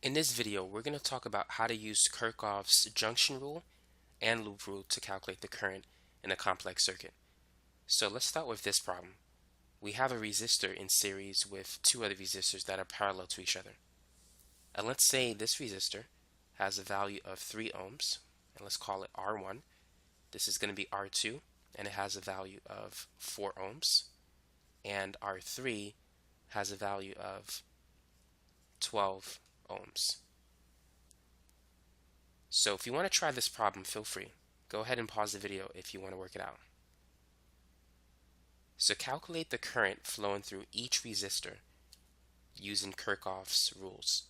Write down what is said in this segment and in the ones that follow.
In this video, we're going to talk about how to use Kirchhoff's junction rule and loop rule to calculate the current in a complex circuit. So let's start with this problem. We have a resistor in series with two other resistors that are parallel to each other. And let's say this resistor has a value of 3 ohms, and let's call it R1. This is going to be R2, and it has a value of 4 ohms. And R3 has a value of 12 ohms. So if you want to try this problem, feel free. Go ahead and pause the video if you want to work it out. So calculate the current flowing through each resistor using Kirchhoff's rules.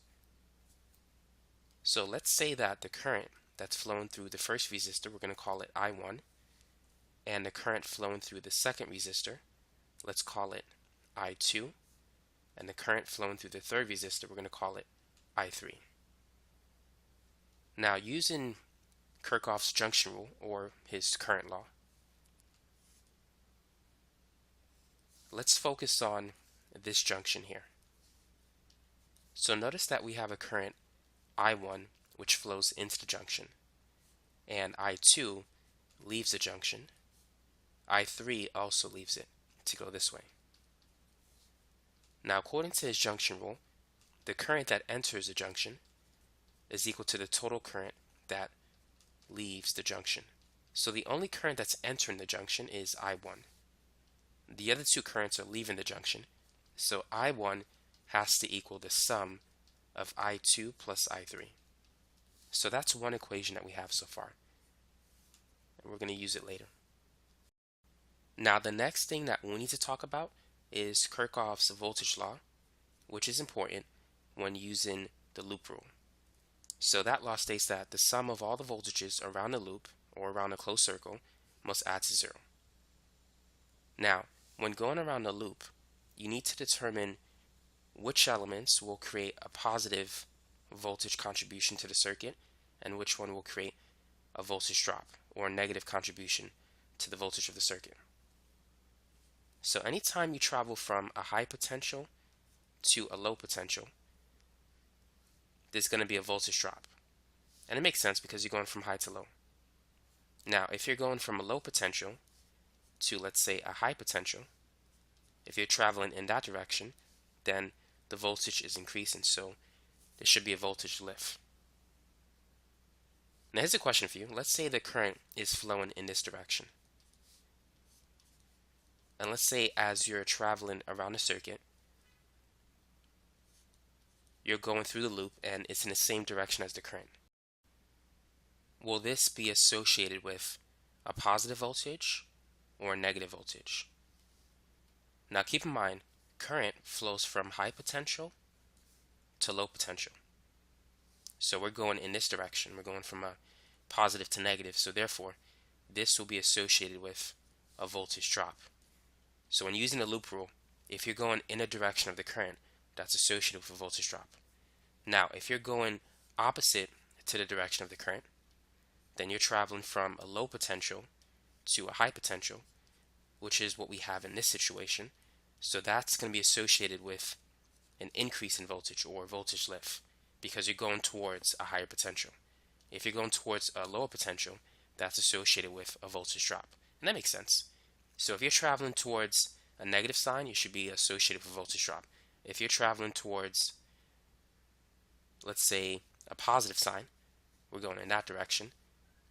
So let's say that the current that's flowing through the first resistor, we're going to call it I1, and the current flowing through the second resistor, let's call it I2, and the current flowing through the third resistor, we're going to call it I3. Now, using Kirchhoff's junction rule, or his current law, let's focus on this junction here. So notice that we have a current I1 which flows into the junction, and I2 leaves the junction. I3 also leaves it to go this way. Now, according to his junction rule, the current that enters the junction is equal to the total current that leaves the junction. So the only current that's entering the junction is I1. The other two currents are leaving the junction, so I1 has to equal the sum of I2 plus I3. So that's one equation that we have so far, and we're going to use it later. Now the next thing that we need to talk about is Kirchhoff's voltage law, which is important when using the loop rule. So that law states that the sum of all the voltages around a loop or around a closed circle must add to 0. Now, when going around a loop, you need to determine which elements will create a positive voltage contribution to the circuit and which one will create a voltage drop or a negative contribution to the voltage of the circuit. So anytime you travel from a high potential to a low potential, there's going to be a voltage drop. And it makes sense because you're going from high to low. Now, if you're going from a low potential to, let's say, a high potential, if you're traveling in that direction, then the voltage is increasing, so there should be a voltage lift. Now, here's a question for you. Let's say the current is flowing in this direction. And let's say as you're traveling around the circuit, you're going through the loop and it's in the same direction as the current. Will this be associated with a positive voltage or a negative voltage? Now keep in mind, current flows from high potential to low potential. So we're going in this direction. We're going from a positive to negative. So therefore, this will be associated with a voltage drop. So when using the loop rule, if you're going in a direction of the current, that's associated with a voltage drop. Now, if you're going opposite to the direction of the current, then you're traveling from a low potential to a high potential, which is what we have in this situation. So that's going to be associated with an increase in voltage or voltage lift because you're going towards a higher potential. If you're going towards a lower potential, that's associated with a voltage drop. And that makes sense. So if you're traveling towards a negative sign, you should be associated with a voltage drop. If you're traveling towards, let's say, a positive sign, we're going in that direction,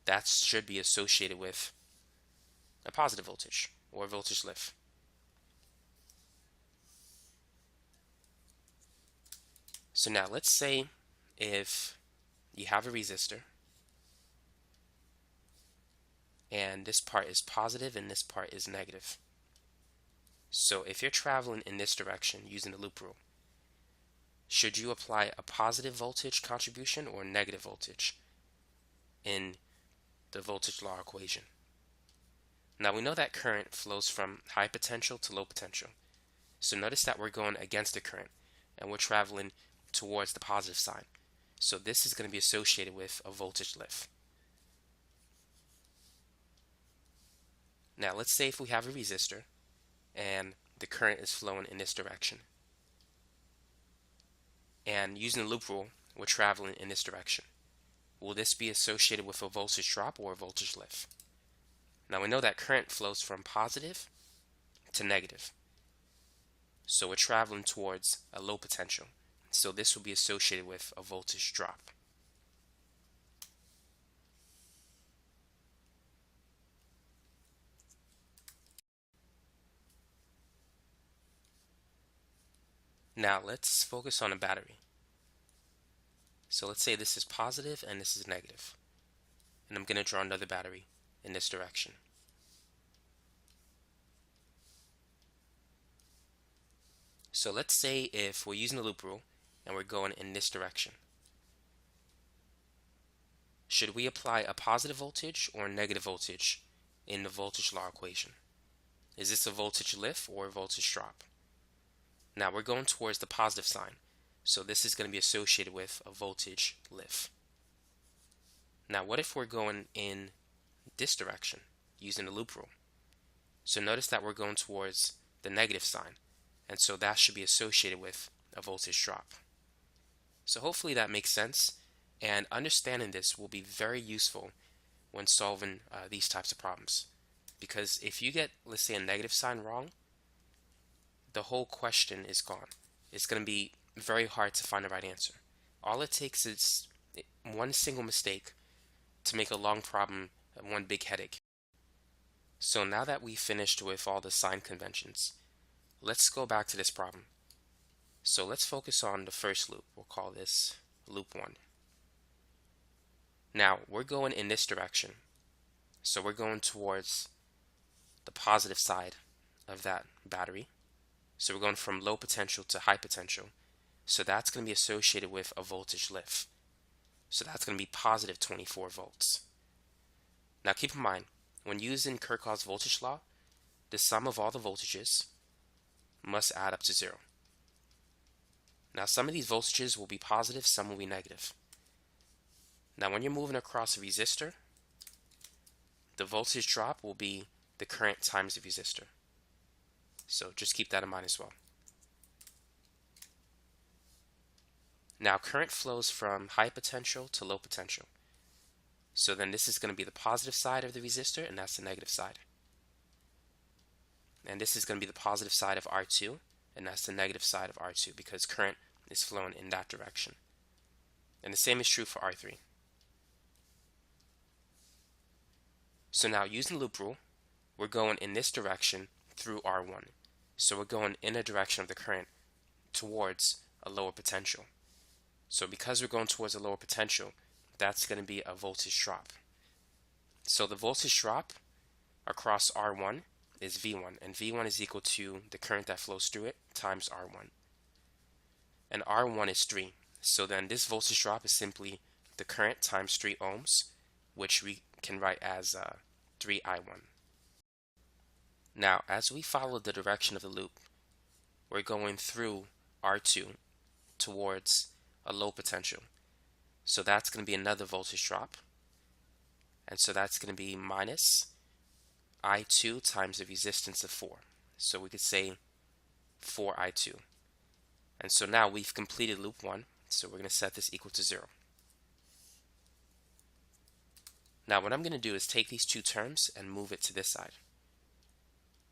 that should be associated with a positive voltage or voltage lift. So now let's say if you have a resistor and this part is positive and this part is negative. So if you're traveling in this direction using the loop rule, should you apply a positive voltage contribution or negative voltage in the voltage law equation? Now we know that current flows from high potential to low potential. So notice that we're going against the current and we're traveling towards the positive sign. So this is going to be associated with a voltage lift. Now let's say if we have a resistor and the current is flowing in this direction. And using the loop rule, we're traveling in this direction. Will this be associated with a voltage drop or a voltage lift? Now we know that current flows from positive to negative. So we're traveling towards a low potential. So this will be associated with a voltage drop. Now let's focus on a battery. So let's say this is positive and this is negative. And I'm going to draw another battery in this direction. So let's say if we're using the loop rule and we're going in this direction. Should we apply a positive voltage or a negative voltage in the voltage law equation? Is this a voltage lift or a voltage drop? Now we're going towards the positive sign, so this is going to be associated with a voltage lift. Now what if we're going in this direction using the loop rule? So notice that we're going towards the negative sign, and so that should be associated with a voltage drop. So hopefully that makes sense, and understanding this will be very useful when solving these types of problems. Because if you get, let's say, a negative sign wrong, the whole question is gone. It's going to be very hard to find the right answer. All it takes is one single mistake to make a long problem one big headache. So now that we finished with all the sign conventions, let's go back to this problem. So let's focus on the first loop. We'll call this loop 1. Now we're going in this direction. So we're going towards the positive side of that battery. So we're going from low potential to high potential. So that's going to be associated with a voltage lift. So that's going to be positive 24 volts. Now keep in mind, when using Kirchhoff's voltage law, the sum of all the voltages must add up to 0. Now some of these voltages will be positive, some will be negative. Now when you're moving across a resistor, the voltage drop will be the current times the resistor. So just keep that in mind as well. Now current flows from high potential to low potential. So then this is going to be the positive side of the resistor, and that's the negative side. And this is going to be the positive side of R2, and that's the negative side of R2 because current is flowing in that direction. And the same is true for R3. So now using the loop rule, we're going in this direction through R1. So we're going in a direction of the current towards a lower potential. So because we're going towards a lower potential, that's going to be a voltage drop. So the voltage drop across R1 is V1, and V1 is equal to the current that flows through it times R1. And R1 is 3. So then this voltage drop is simply the current times 3 ohms, which we can write as 3I1. Now, as we follow the direction of the loop, we're going through R2 towards a low potential. So that's going to be another voltage drop. And so that's going to be minus I2 times the resistance of 4. So we could say 4I2. And so now we've completed loop 1. So we're going to set this equal to 0. Now what I'm going to do is take these two terms and move it to this side.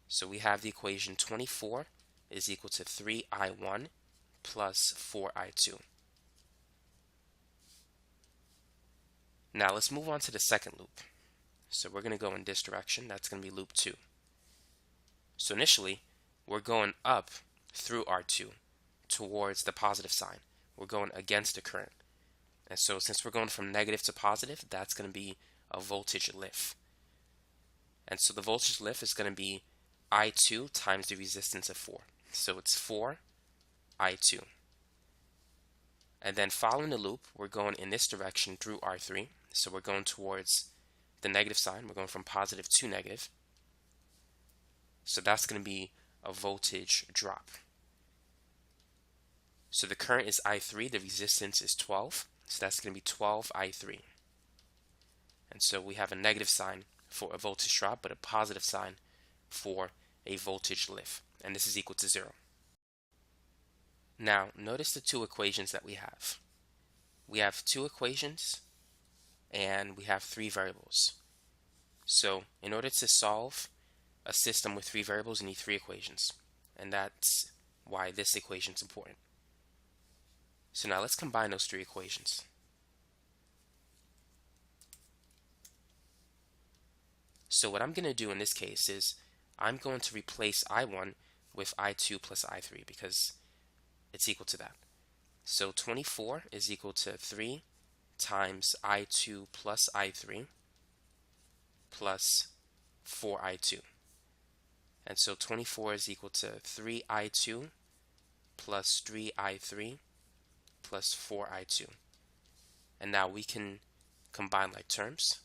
So we have the equation 24 is equal to 3I1 plus 4I2. Now let's move on to the second loop. So we're going to go in this direction. That's going to be loop 2. So initially, we're going up through R2 towards the positive sign. We're going against the current. And so since we're going from negative to positive, that's going to be a voltage lift. And so the voltage lift is going to be I2 times the resistance of 4. So it's 4I2. And then following the loop, we're going in this direction through R3. So we're going towards the negative sign. We're going from positive to negative. So that's going to be a voltage drop. So the current is I3, the resistance is 12. So that's going to be 12I3. And so we have a negative sign for a voltage drop, but a positive sign for a voltage lift. And this is equal to 0. Now, notice the two equations that we have. we have two equations and we have three variables. So in order to solve a system with three variables, you need three equations. And that's why this equation is important. So now let's combine those three equations. So what I'm going to do in this case is I'm going to replace I1 with I2 plus I3 because it's equal to that. So 24 is equal to 3 times I2 plus I3 plus 4I2. And so 24 is equal to 3I2 plus 3I3 plus 4I2. And now we can combine like terms.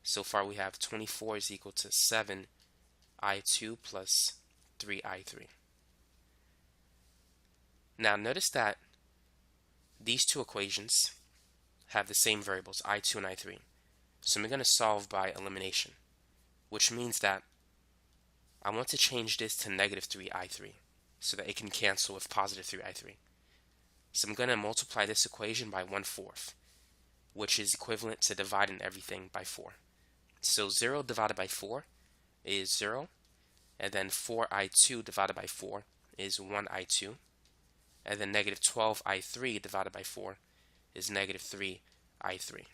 So far we have 24 is equal to 7I2 plus 3I3. Now notice that these two equations have the same variables, I2 and I3. So I'm going to solve by elimination, which means that I want to change this to negative 3I3 so that it can cancel with positive 3I3. So I'm going to multiply this equation by 1/4, which is equivalent to dividing everything by 4. So 0 divided by 4 is 0, and then 4I2 divided by 4 is 1I2, and then negative 12I3 divided by 4 is negative 3I3.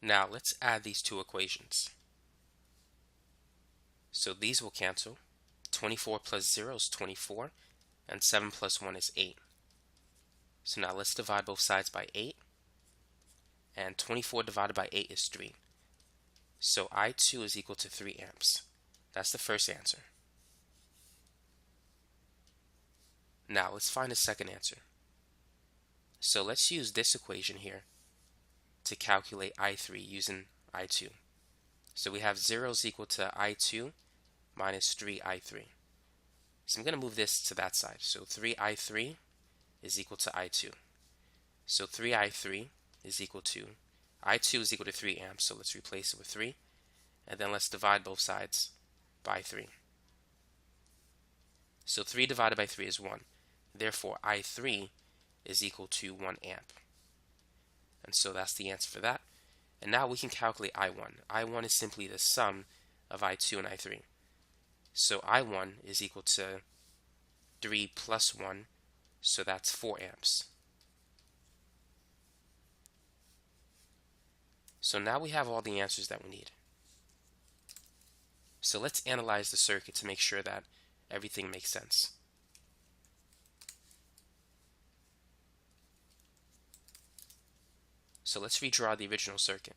Now let's add these two equations. So these will cancel. 24 plus 0 is 24, and 7 plus 1 is 8. So now let's divide both sides by 8, and 24 divided by 8 is 3. So I2 is equal to 3 amps. That's the first answer. Now let's find the second answer. So let's use this equation here to calculate I3 using I2. So we have 0 is equal to I2 minus 3I3. So I'm going to move this to that side. So 3I3 is equal to I2. So 3I3 is equal to, I2 is equal to 3 amps, so let's replace it with 3. And then let's divide both sides by 3. So 3 divided by 3 is 1. Therefore, I3 is equal to 1 amp. And so that's the answer for that. And now we can calculate I1. I1 is simply the sum of I2 and I3. So I1 is equal to 3 plus 1, so that's 4 amps. So now we have all the answers that we need. So let's analyze the circuit to make sure that everything makes sense. So let's redraw the original circuit.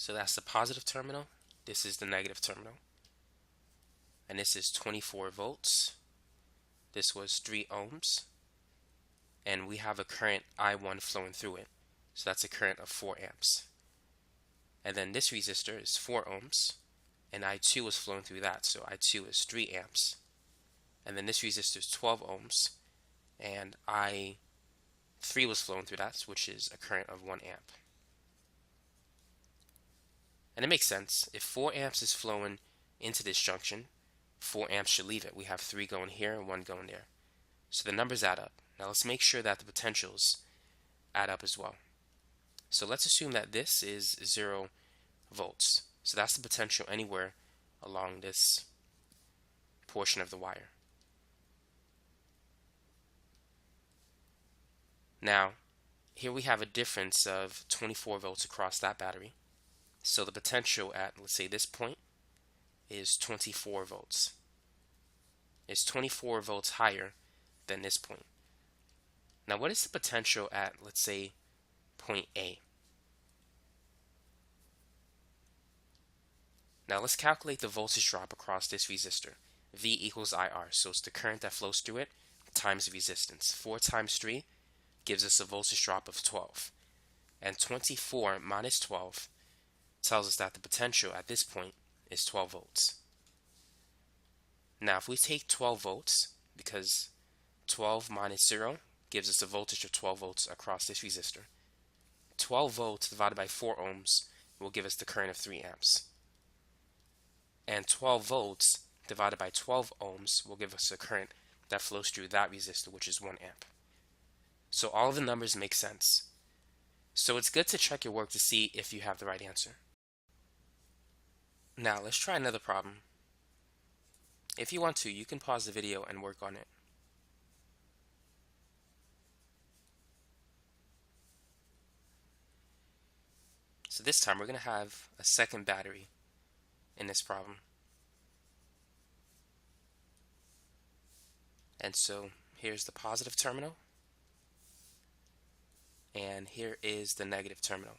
So that's the positive terminal. This is the negative terminal. And this is 24 volts. This was 3 ohms. And we have a current I1 flowing through it. So that's a current of 4 amps. And then this resistor is 4 ohms. And I2 is flowing through that. So I2 is 3 amps. And then this resistor is 12 ohms. And I3 was flowing through that, which is a current of 1 amp. And it makes sense. If 4 amps is flowing into this junction, 4 amps should leave it. We have 3 going here and 1 going there. So the numbers add up. Now let's make sure that the potentials add up as well. So let's assume that this is 0 volts. So that's the potential anywhere along this portion of the wire. Now, here we have a difference of 24 volts across that battery. So the potential at, let's say, this point is 24 volts. It's 24 volts higher than this point. Now, what is the potential at, let's say, point A? Now, let's calculate the voltage drop across this resistor. V equals IR, so it's the current that flows through it times the resistance. 4 times 3 gives us a voltage drop of 12. And 24 minus 12 tells us that the potential at this point is 12 volts. Now, if we take 12 volts, because 12 minus 0 gives us a voltage of 12 volts across this resistor. 12 volts divided by 4 ohms will give us the current of 3 amps. And 12 volts divided by 12 ohms will give us a current that flows through that resistor, which is 1 amp. So all of the numbers make sense. So it's good to check your work to see if you have the right answer. Now let's try another problem. If you want to, you can pause the video and work on it. So this time we're going to have a second battery in this problem. And so here's the positive terminal, and here is the negative terminal.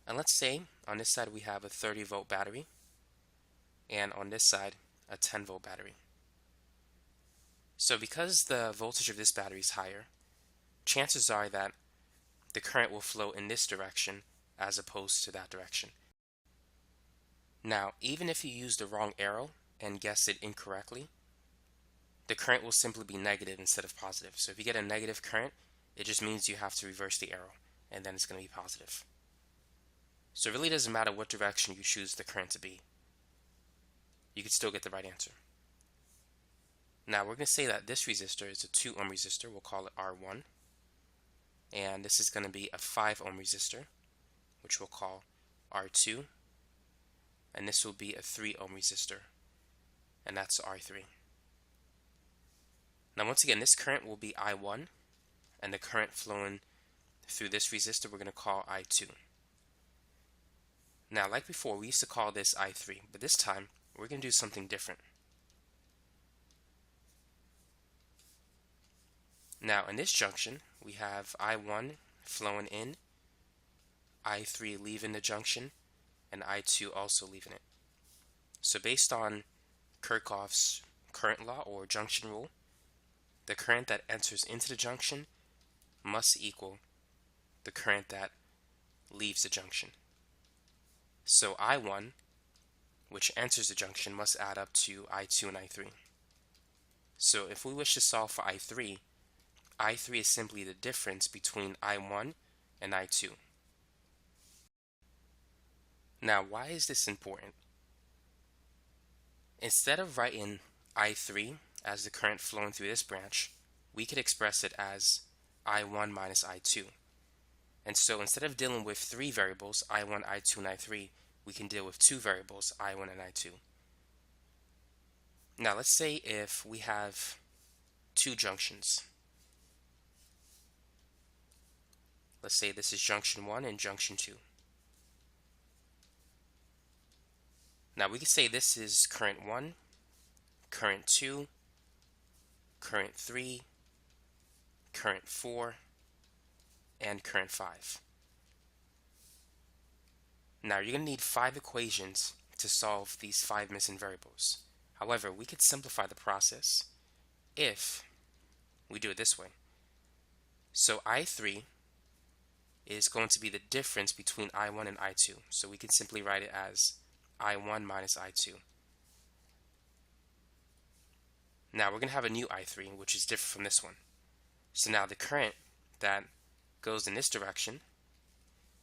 And let's say on this side we have a 30-volt battery, and on this side a 10-volt battery. So because the voltage of this battery is higher, chances are that the current will flow in this direction as opposed to that direction. Now, even if you use the wrong arrow and guess it incorrectly, the current will simply be negative instead of positive. So if you get a negative current, it just means you have to reverse the arrow, and then it's going to be positive. So it really doesn't matter what direction you choose the current to be. You can still get the right answer. Now we're going to say that this resistor is a 2 ohm resistor. We'll call it R1. And this is going to be a 5 ohm resistor, which we'll call R2. And this will be a 3 ohm resistor, and that's R3. Now once again, this current will be I1, and the current flowing through this resistor we're going to call I2. Now like before, we used to call this I3, but this time we're going to do something different. Now in this junction we have I1 flowing in, I3 leaving the junction, and I2 also leaving it. So based on Kirchhoff's current law or junction rule, the current that enters into the junction must equal the current that leaves the junction. So I1, which enters the junction, must add up to I2 and I3. So if we wish to solve for I3, I3 is simply the difference between I1 and I2. Now, why is this important? Instead of writing I3 as the current flowing through this branch, we could express it as I1 minus I2. And so instead of dealing with 3 variables, I1, I2, and I3, we can deal with 2 variables, I1 and I2. Now let's say if we have 2 junctions. Let's say this is junction 1 and junction 2. Now we can say this is current 1, current 2, current 3, current 4, and current 5. Now you're going to need 5 equations to solve these 5 missing variables. However, we could simplify the process if we do it this way. So I3 is going to be the difference between I1 and I2. So we can simply write it as I1 minus I2. Now we're going to have a new I3, which is different from this one. So now the current that goes in this direction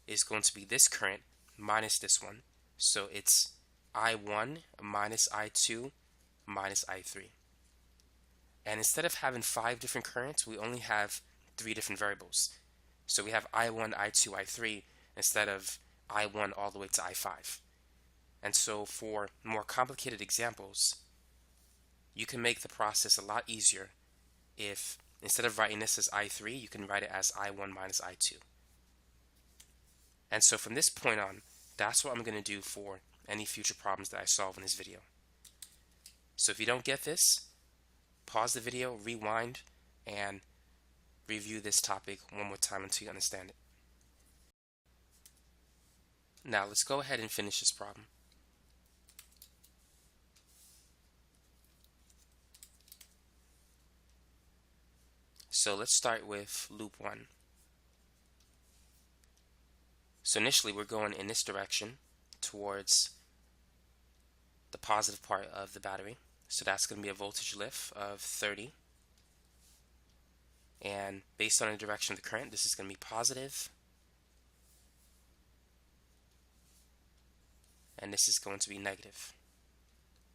is going to be this current minus this one. So it's I1 minus I2 minus I3. And instead of having 5 different currents, we only have 3 different variables. So we have I1, I2, I3 instead of I1 all the way to I5. And so for more complicated examples, you can make the process a lot easier if instead of writing this as I3, you can write it as I1 minus I2. And so from this point on, that's what I'm going to do for any future problems that I solve in this video. So if you don't get this, pause the video, rewind, and review this topic one more time until you understand it. Now let's go ahead and finish this problem. So let's start with loop 1. So initially we're going in this direction towards the positive part of the battery. So that's going to be a voltage lift of 30. And based on the direction of the current, this is going to be positive. And this is going to be negative.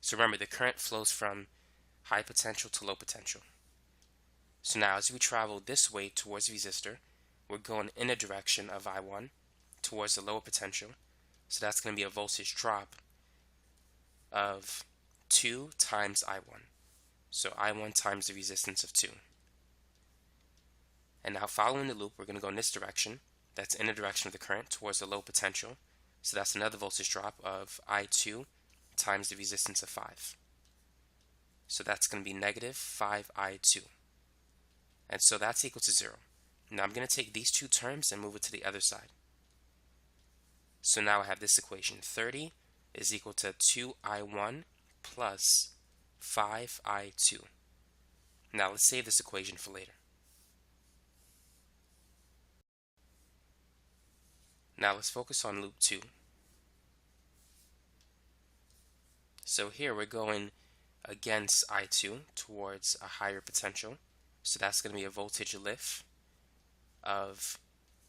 So remember, the current flows from high potential to low potential. So now as we travel this way towards the resistor, we're going in the direction of I1 towards the lower potential. So that's going to be a voltage drop of 2 times I1. So I1 times the resistance of 2. And now following the loop, we're going to go in this direction. That's in the direction of the current towards the low potential. So that's another voltage drop of I2 times the resistance of 5. So that's going to be negative 5I2. And so that's equal to 0. Now I'm going to take these two terms and move it to the other side. So now I have this equation. 30 is equal to 2I1 plus 5I2. Now let's save this equation for later. Now let's focus on loop 2. So here we're going against I2 towards a higher potential. So that's going to be a voltage lift of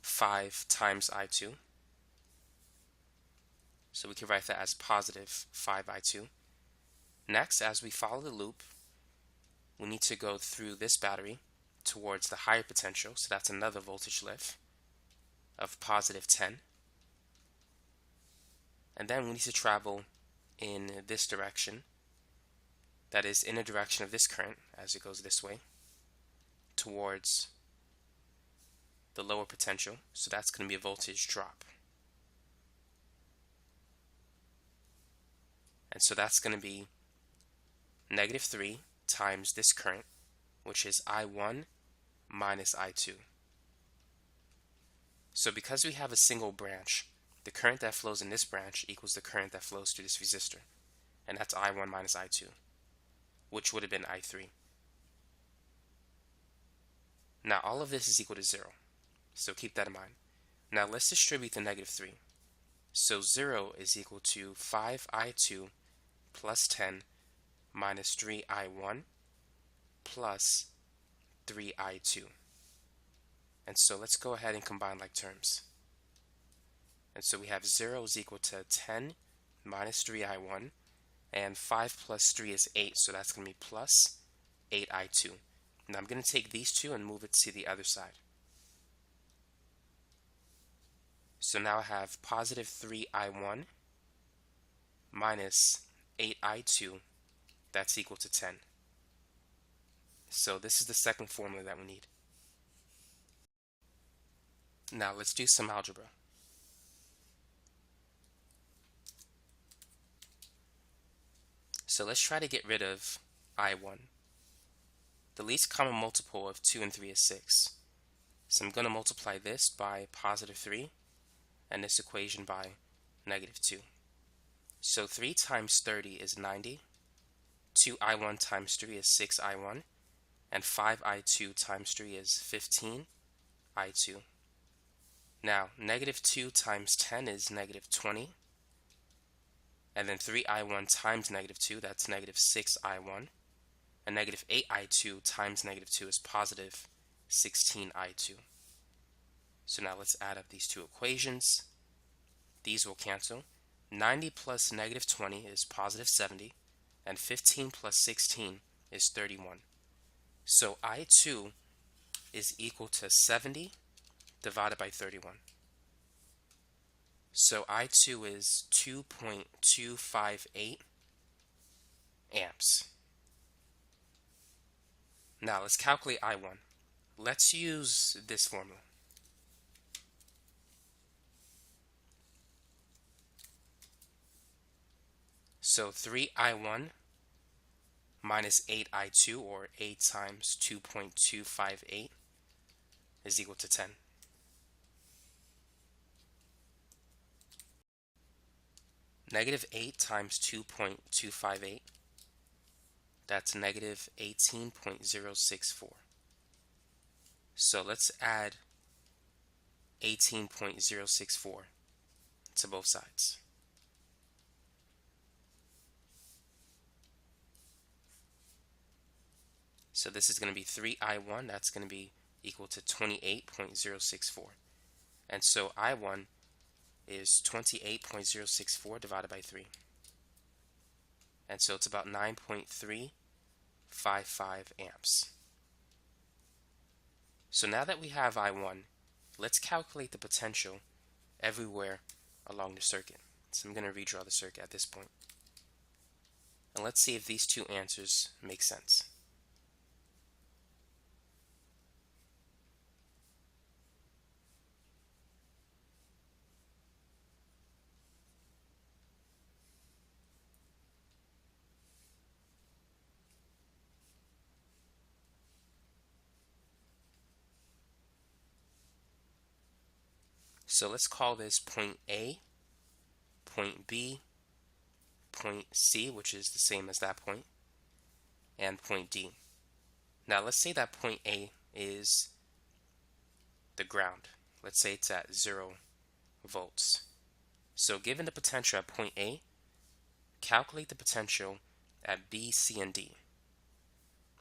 5 times I2. So we can write that as positive 5I2. Next, as we follow the loop, we need to go through this battery towards the higher potential. So that's another voltage lift of positive 10. And then we need to travel in this direction, that is in the direction of this current as it goes this way towards the lower potential. So that's going to be a voltage drop. And so that's going to be negative 3 times this current, which is I1 minus I2. So because we have a single branch, the current that flows in this branch equals the current that flows through this resistor. And that's I1 minus I2, which would have been I3. Now all of this is equal to 0. So keep that in mind. Now let's distribute the negative 3. So 0 is equal to 5I2 plus 10 minus 3I1 plus 3I2. And so let's go ahead and combine like terms. And so we have 0 is equal to 10 minus 3I1, and 5 plus 3 is 8, so that's going to be plus 8I2. Now I'm going to take these two and move it to the other side. So now I have positive 3I1 minus 8I2, that's equal to 10. So this is the second formula that we need. Now let's do some algebra. So let's try to get rid of I1. The least common multiple of 2 and 3 is 6. So I'm going to multiply this by positive 3 and this equation by negative 2. So 3 times 30 is 90. 2I1 times 3 is 6I1. And 5I2 times 3 is 15I2. Now, negative 2 times 10 is negative 20. And then 3I1 times negative 2, that's negative 6I1. And negative 8I2 times negative 2 is positive 16I2. So now let's add up these two equations. These will cancel. 90 plus negative 20 is positive 70. And 15 plus 16 is 31. So I2 is equal to 70 divided by 31. So I2 is 2.258 amps. Now let's calculate I1. Let's use this formula. So 3I1 minus 8I2, or 8 times 2.258, is equal to 10. Negative 8 times 2.258, that's negative 18.064. So let's add 18.064 to both sides. So this is going to be 3I1. That's going to be equal to 28.064. And so I1 is 28.064 divided by 3. And so it's about 9.355 amps. So now that we have I1, let's calculate the potential everywhere along the circuit. So I'm going to redraw the circuit at this point. And let's see if these two answers make sense. So let's call this point A, point B, point C, which is the same as that point, and point D. Now let's say that point A is the ground. Let's say it's at 0 volts. So given the potential at point A, calculate the potential at B, C, and D.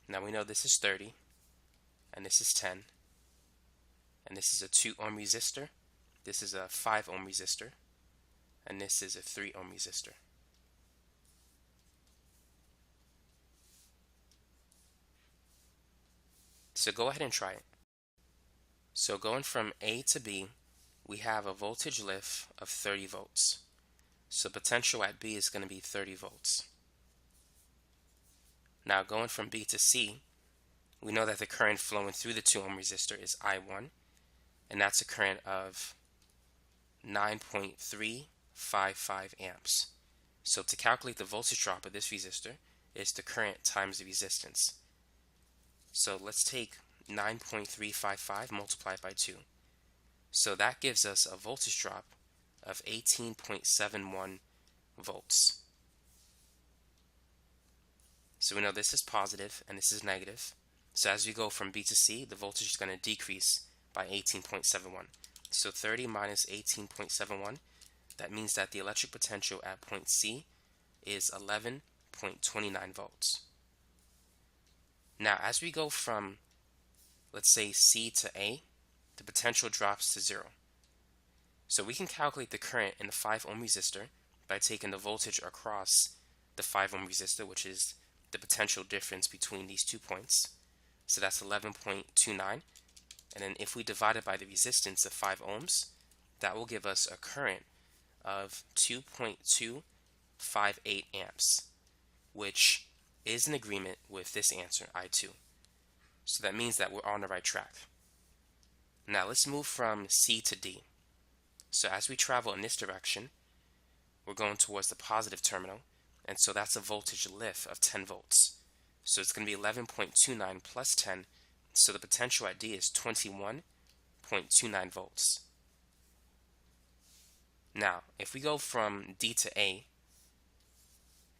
Now we know this is 30, and this is 10, and this is a 2 ohm resistor, this is a 5 ohm resistor, and this is a 3 ohm resistor. So go ahead and try it. So going from A to B, we have a voltage lift of 30 volts. So potential at B is going to be 30 volts. Now going from B to C, we know that the current flowing through the 2 ohm resistor is I1, and that's a current of 9.355 amps. So to calculate the voltage drop of this resistor is the current times the resistance. So let's take 9.355 multiplied by 2. So that gives us a voltage drop of 18.71 volts. So we know this is positive and this is negative. So as we go from B to C, the voltage is going to decrease by 18.71. So 30 minus 18.71, that means that the electric potential at point C is 11.29 volts. Now as we go from, let's say, C to A, the potential drops to 0. So we can calculate the current in the 5 ohm resistor by taking the voltage across the 5 ohm resistor, which is the potential difference between these 2 points. So that's 11.29. And then if we divide it by the resistance of 5 ohms, that will give us a current of 2.258 amps, which is in agreement with this answer, I2. So that means that we're on the right track. Now let's move from C to D. So as we travel in this direction, we're going towards the positive terminal, and so that's a voltage lift of 10 volts. So it's going to be 11.29 plus 10, so the potential at D is 21.29 volts. Now, if we go from D to A,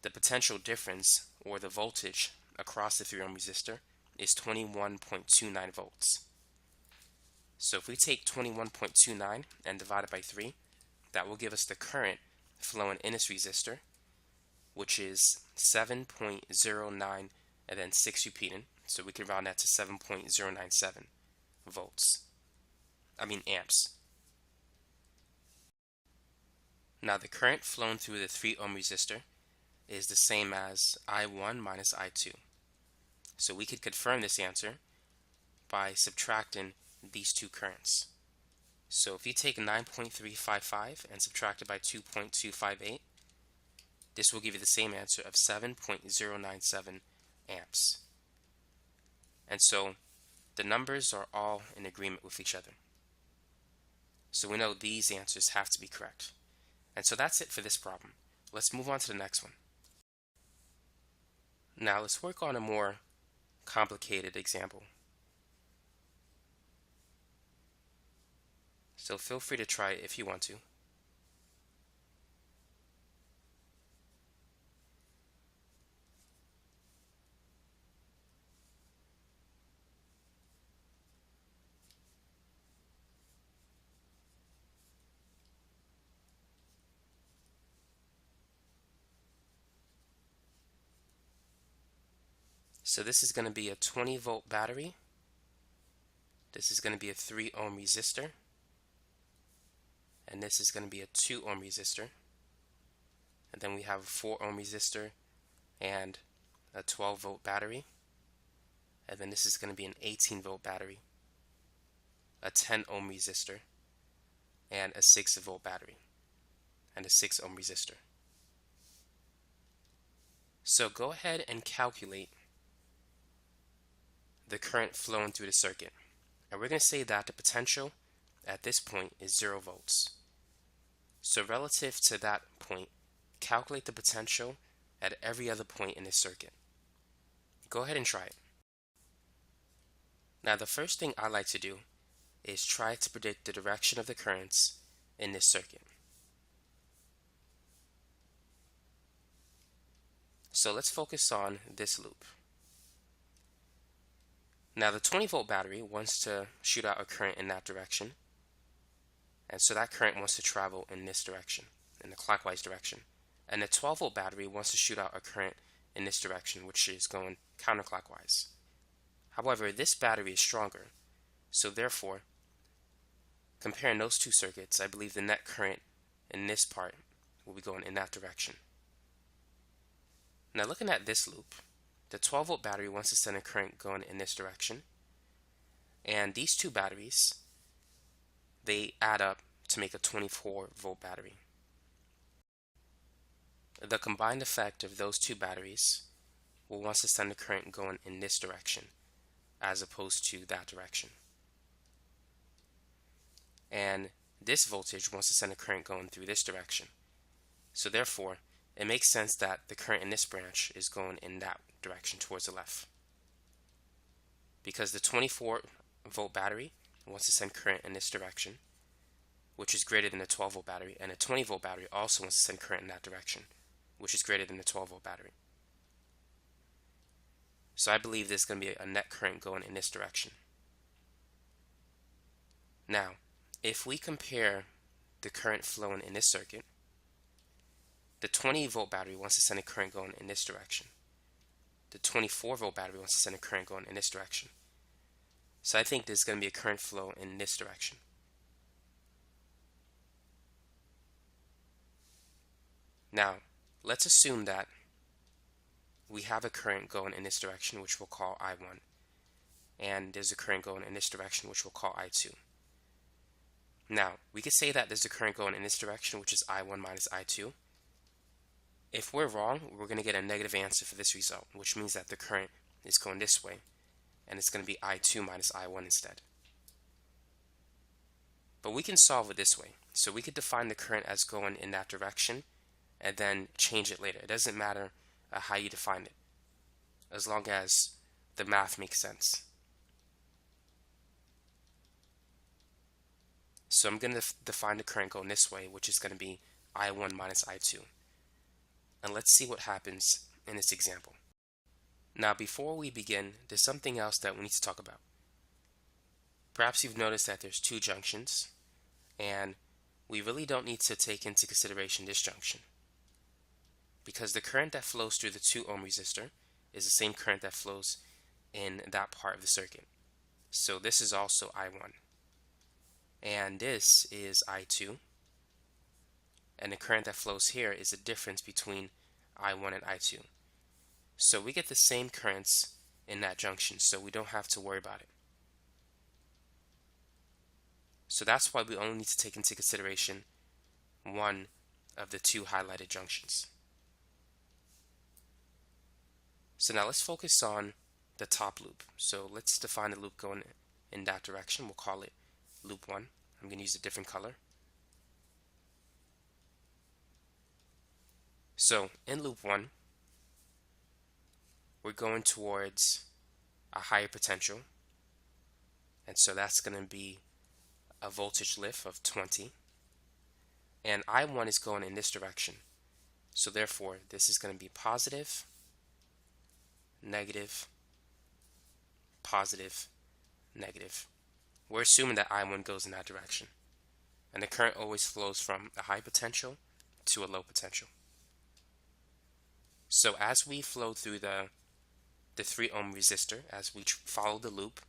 the potential difference, or the voltage across the 3 ohm resistor, is 21.29 volts. So if we take 21.29 and divide it by 3, that will give us the current flowing in this resistor, which is 7.09 and then 6 repeating. So we can round that to 7.097 amps. Now the current flowing through the 3 ohm resistor is the same as I1 minus I2. So we could confirm this answer by subtracting these two currents. So if you take 9.355 and subtract it by 2.258, this will give you the same answer of 7.097 amps. And so the numbers are all in agreement with each other. So we know these answers have to be correct. And so that's it for this problem. Let's move on to the next one. Now let's work on a more complicated example. So feel free to try it if you want to. So this is going to be a 20-volt battery. This is going to be a 3 ohm resistor. And this is going to be a 2 ohm resistor. And then we have a 4 ohm resistor and a 12-volt battery. And then this is going to be an 18-volt battery, a 10 ohm resistor, and a 6-volt battery, and a 6 ohm resistor. So go ahead and calculate the current flowing through the circuit. And we're going to say that the potential at this point is 0 volts. So relative to that point, calculate the potential at every other point in this circuit. Go ahead and try it. Now the first thing I like to do is try to predict the direction of the currents in this circuit. So let's focus on this loop. Now the 20-volt battery wants to shoot out a current in that direction, and so that current wants to travel in this direction, in the clockwise direction. And the 12-volt battery wants to shoot out a current in this direction, which is going counterclockwise. However, this battery is stronger, so therefore, comparing those two circuits, I believe the net current in this part will be going in that direction. Now looking at this loop, the 12-volt battery wants to send a current going in this direction, and these two batteries, they add up to make a 24-volt battery. The combined effect of those two batteries will want to send a current going in this direction as opposed to that direction. And this voltage wants to send a current going through this direction. So therefore, it makes sense that the current in this branch is going in that direction towards the left. Because the 24-volt battery wants to send current in this direction, which is greater than the 12-volt battery, and a 20-volt battery also wants to send current in that direction, which is greater than the 12-volt battery. So I believe there's going to be a net current going in this direction. Now, if we compare the current flowing in this circuit, the 20-volt battery wants to send a current going in this direction. The 24-volt battery wants to send a current going in this direction. So I think there's going to be a current flow in this direction. Now, let's assume that we have a current going in this direction, which we'll call I1, and there's a current going in this direction, which we'll call I2. Now, we could say that there's a current going in this direction, which is I1 minus I2. If we're wrong, we're going to get a negative answer for this result, which means that the current is going this way, and it's going to be I2 minus I1 instead. But we can solve it this way. So we could define the current as going in that direction, and then change it later. It doesn't matter how you define it, as long as the math makes sense. So I'm going to define the current going this way, which is going to be I1 minus I2. And let's see what happens in this example. Now before we begin, there's something else that we need to talk about. Perhaps you've noticed that there's two junctions, and we really don't need to take into consideration this junction, because the current that flows through the 2 ohm resistor is the same current that flows in that part of the circuit. So this is also I1, and this is I2, and the current that flows here is the difference between I1 and I2. So we get the same currents in that junction, so we don't have to worry about it. So that's why we only need to take into consideration one of the two highlighted junctions. So now let's focus on the top loop. So let's define the loop going in that direction. We'll call it loop 1. I'm going to use a different color. So in loop 1, we're going towards a higher potential, and so that's going to be a voltage lift of 20, and I1 is going in this direction, so therefore this is going to be positive, negative, positive, negative. We're assuming that I1 goes in that direction, and the current always flows from a high potential to a low potential. So as we flow through the the 3 ohm resistor, as we follow the loop,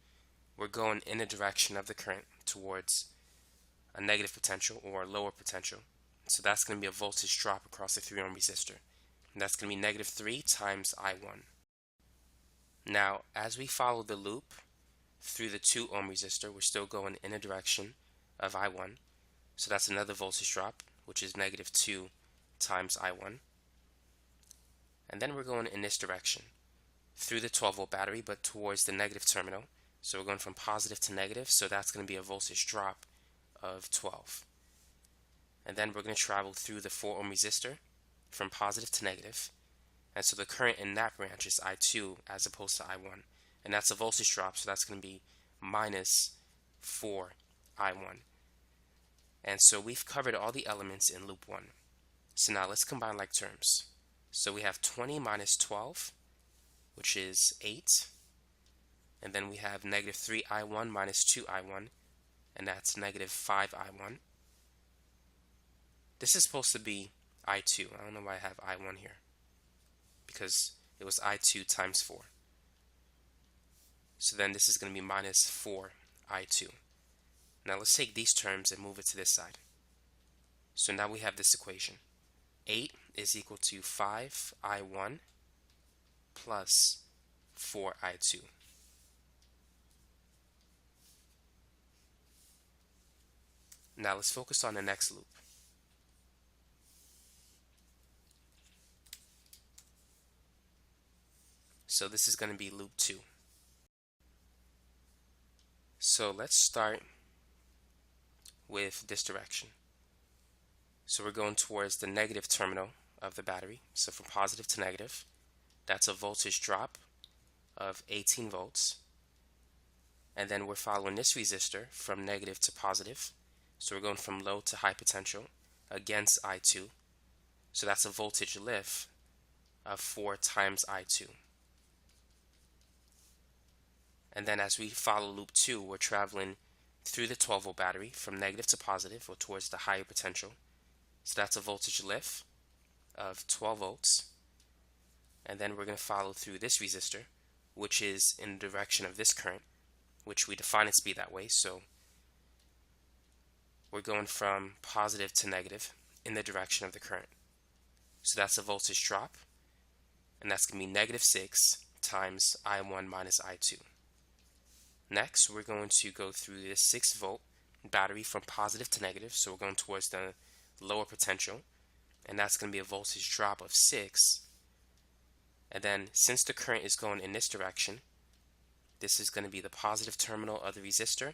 we're going in the direction of the current towards a negative potential or lower potential. So that's going to be a voltage drop across the 3 ohm resistor. And that's going to be negative 3 times I1. Now, as we follow the loop through the 2 ohm resistor, we're still going in a direction of I1. So that's another voltage drop, which is negative 2 times I1. And then we're going in this direction through the 12-volt battery, but towards the negative terminal. So we're going from positive to negative, so that's going to be a voltage drop of 12. And then we're going to travel through the 4 ohm resistor from positive to negative. And so the current in that branch is I2 as opposed to I1. And that's a voltage drop, so that's going to be minus 4 I1. And so we've covered all the elements in loop 1. So now let's combine like terms. So we have 20 minus 12, which is 8. And then we have negative 3I1 minus 2I1, and that's negative 5I1. This is supposed to be I2. I don't know why I have I1 here, because it was I2 times 4. So then this is going to be minus 4I2. Now let's take these terms and move it to this side. So now we have this equation. 8 is equal to 5I1 plus 4I2. Now let's focus on the next loop. So this is going to be loop 2. So let's start with this direction. So we're going towards the negative terminal of the battery. So from positive to negative, that's a voltage drop of 18 volts. And then we're following this resistor from negative to positive. So we're going from low to high potential against I2. So that's a voltage lift of 4 times I2. And then as we follow loop 2, we're traveling through the 12-volt battery from negative to positive, or towards the higher potential. So that's a voltage lift of 12 volts. And then we're going to follow through this resistor, which is in the direction of this current, which we define it to be that way. So we're going from positive to negative in the direction of the current. So that's a voltage drop, and that's going to be negative 6 times I1 minus I2. Next, we're going to go through this 6-volt battery from positive to negative, so we're going towards the lower potential, and that's going to be a voltage drop of 6. And then, since the current is going in this direction, this is going to be the positive terminal of the resistor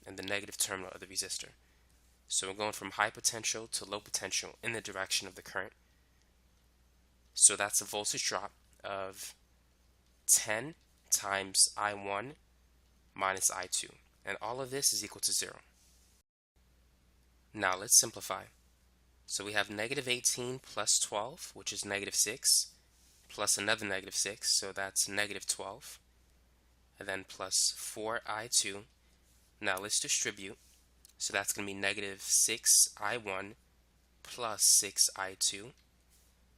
and the negative terminal of the resistor. So we're going from high potential to low potential in the direction of the current. So that's a voltage drop of 10 times I1 minus I2. And all of this is equal to 0. Now let's simplify. So we have negative 18 plus 12, which is negative 6, plus another negative 6, so that's negative 12. And then plus 4I2. Now let's distribute. So that's going to be negative 6I1 plus 6I2.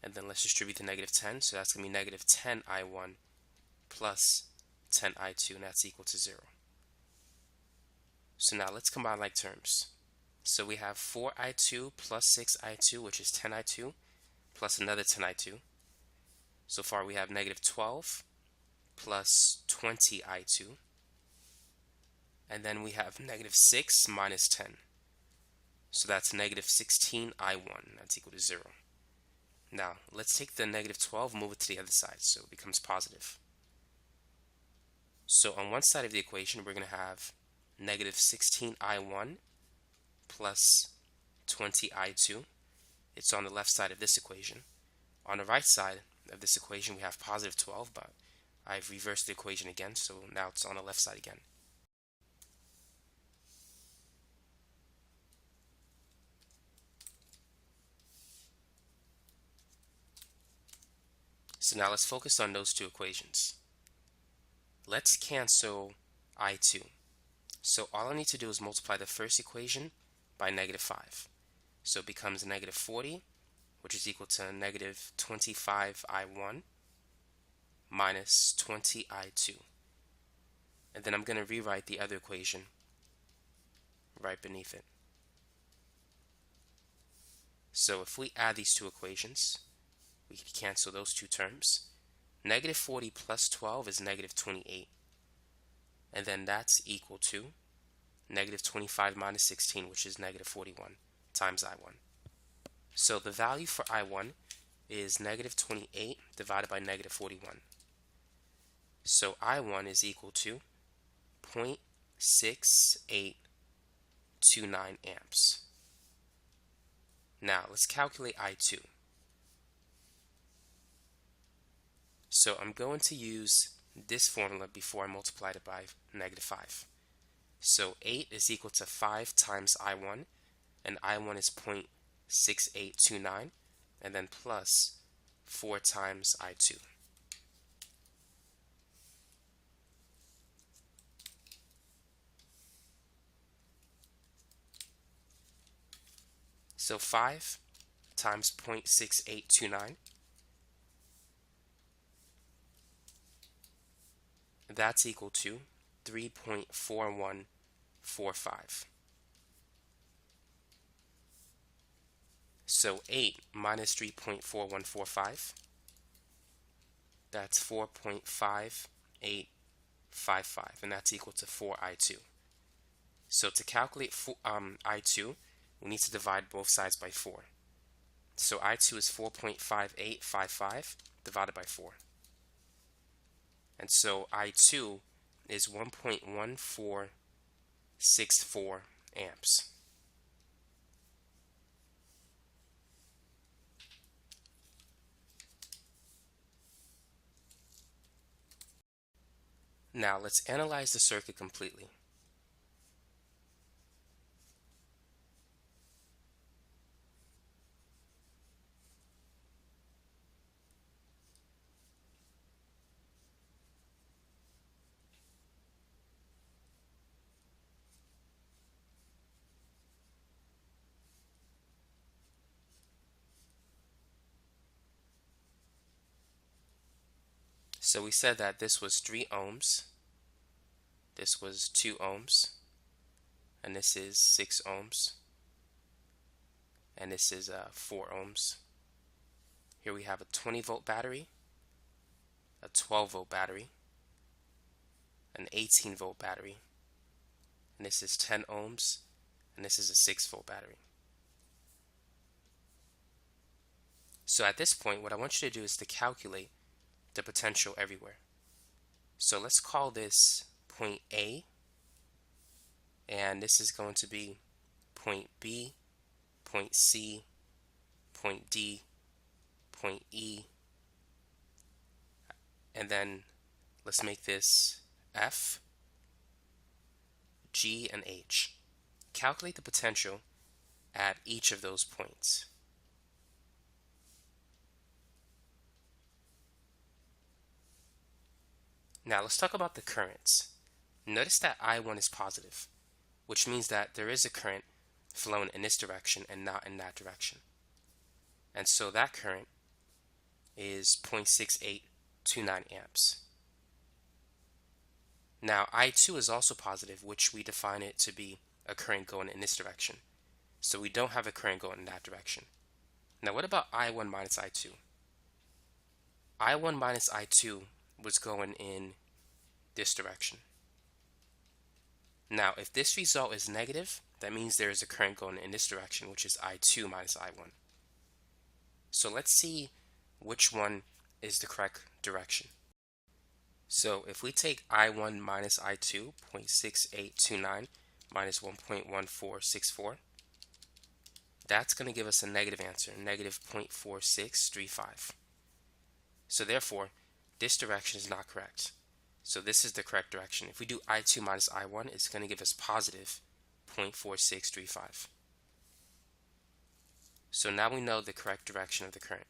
And then let's distribute the negative 10. So that's going to be negative 10I1 plus 10I2, and that's equal to 0. So now let's combine like terms. So we have 4I2 plus 6I2, which is 10I2, plus another 10I2. So far we have negative 12 plus 20I2. And then we have negative 6 minus 10. So that's negative 16I1. That's equal to 0. Now, let's take the negative 12 and move it to the other side, so it becomes positive. So on one side of the equation, we're going to have negative 16I1 plus 20I2. It's on the left side of this equation. On the right side of this equation, we have positive 12, but I've reversed the equation again, so now it's on the left side again. So now let's focus on those two equations. Let's cancel I2. So all I need to do is multiply the first equation by negative 5. So it becomes negative 40, which is equal to negative 25I1 minus 20I2. And then I'm going to rewrite the other equation right beneath it. So if we add these two equations, we can cancel those two terms. Negative 40 plus 12 is negative 28. And then that's equal to negative 25 minus 16, which is negative 41, times I1. So the value for I1 is negative 28 divided by negative 41. So I1 is equal to 0.6829 amps. Now let's calculate I2. So I'm going to use this formula before I multiply it by negative 5. So 8 is equal to 5 times I1, and I1 is 0.6829, and then plus 4 times I2. So 5 times 0.6829, that's equal to 3.4145. So 8 minus 3.4145, that's 4.5855, and that's equal to 4I2. So to calculate I2, we need to divide both sides by 4. So I2 is 4.5855 divided by 4. And so I2 is 1.1464 amps. Now let's analyze the circuit completely. So we said that this was 3 ohms, this was 2 ohms, and this is 6 ohms, and this is 4 ohms. Here we have a 20-volt battery, a 12-volt battery, an 18-volt battery, and this is 10 ohms, and this is a 6-volt battery. So at this point, what I want you to do is to calculate the potential everywhere. So let's call this point A, and this is going to be point B, point C, point D, point E, and then let's make this F, G, and H. Calculate the potential at each of those points. Now let's talk about the currents. Notice that I1 is positive, which means that there is a current flowing in this direction and not in that direction. And so that current is 0.6829 amps. Now I2 is also positive, which we define it to be a current going in this direction. So we don't have a current going in that direction. Now what about I1 minus I2? I1 minus I2 was going in this direction. Now if this result is negative, that means there is a current going in this direction, which is I2 minus I1. So let's see which one is the correct direction. So if we take I1 minus I2, 0.6829 minus 1.1464, that's going to give us a negative answer, negative 0.4635. So therefore, this direction is not correct. So this is the correct direction. If we do I2 minus I1, it's going to give us positive 0.4635. So now we know the correct direction of the current.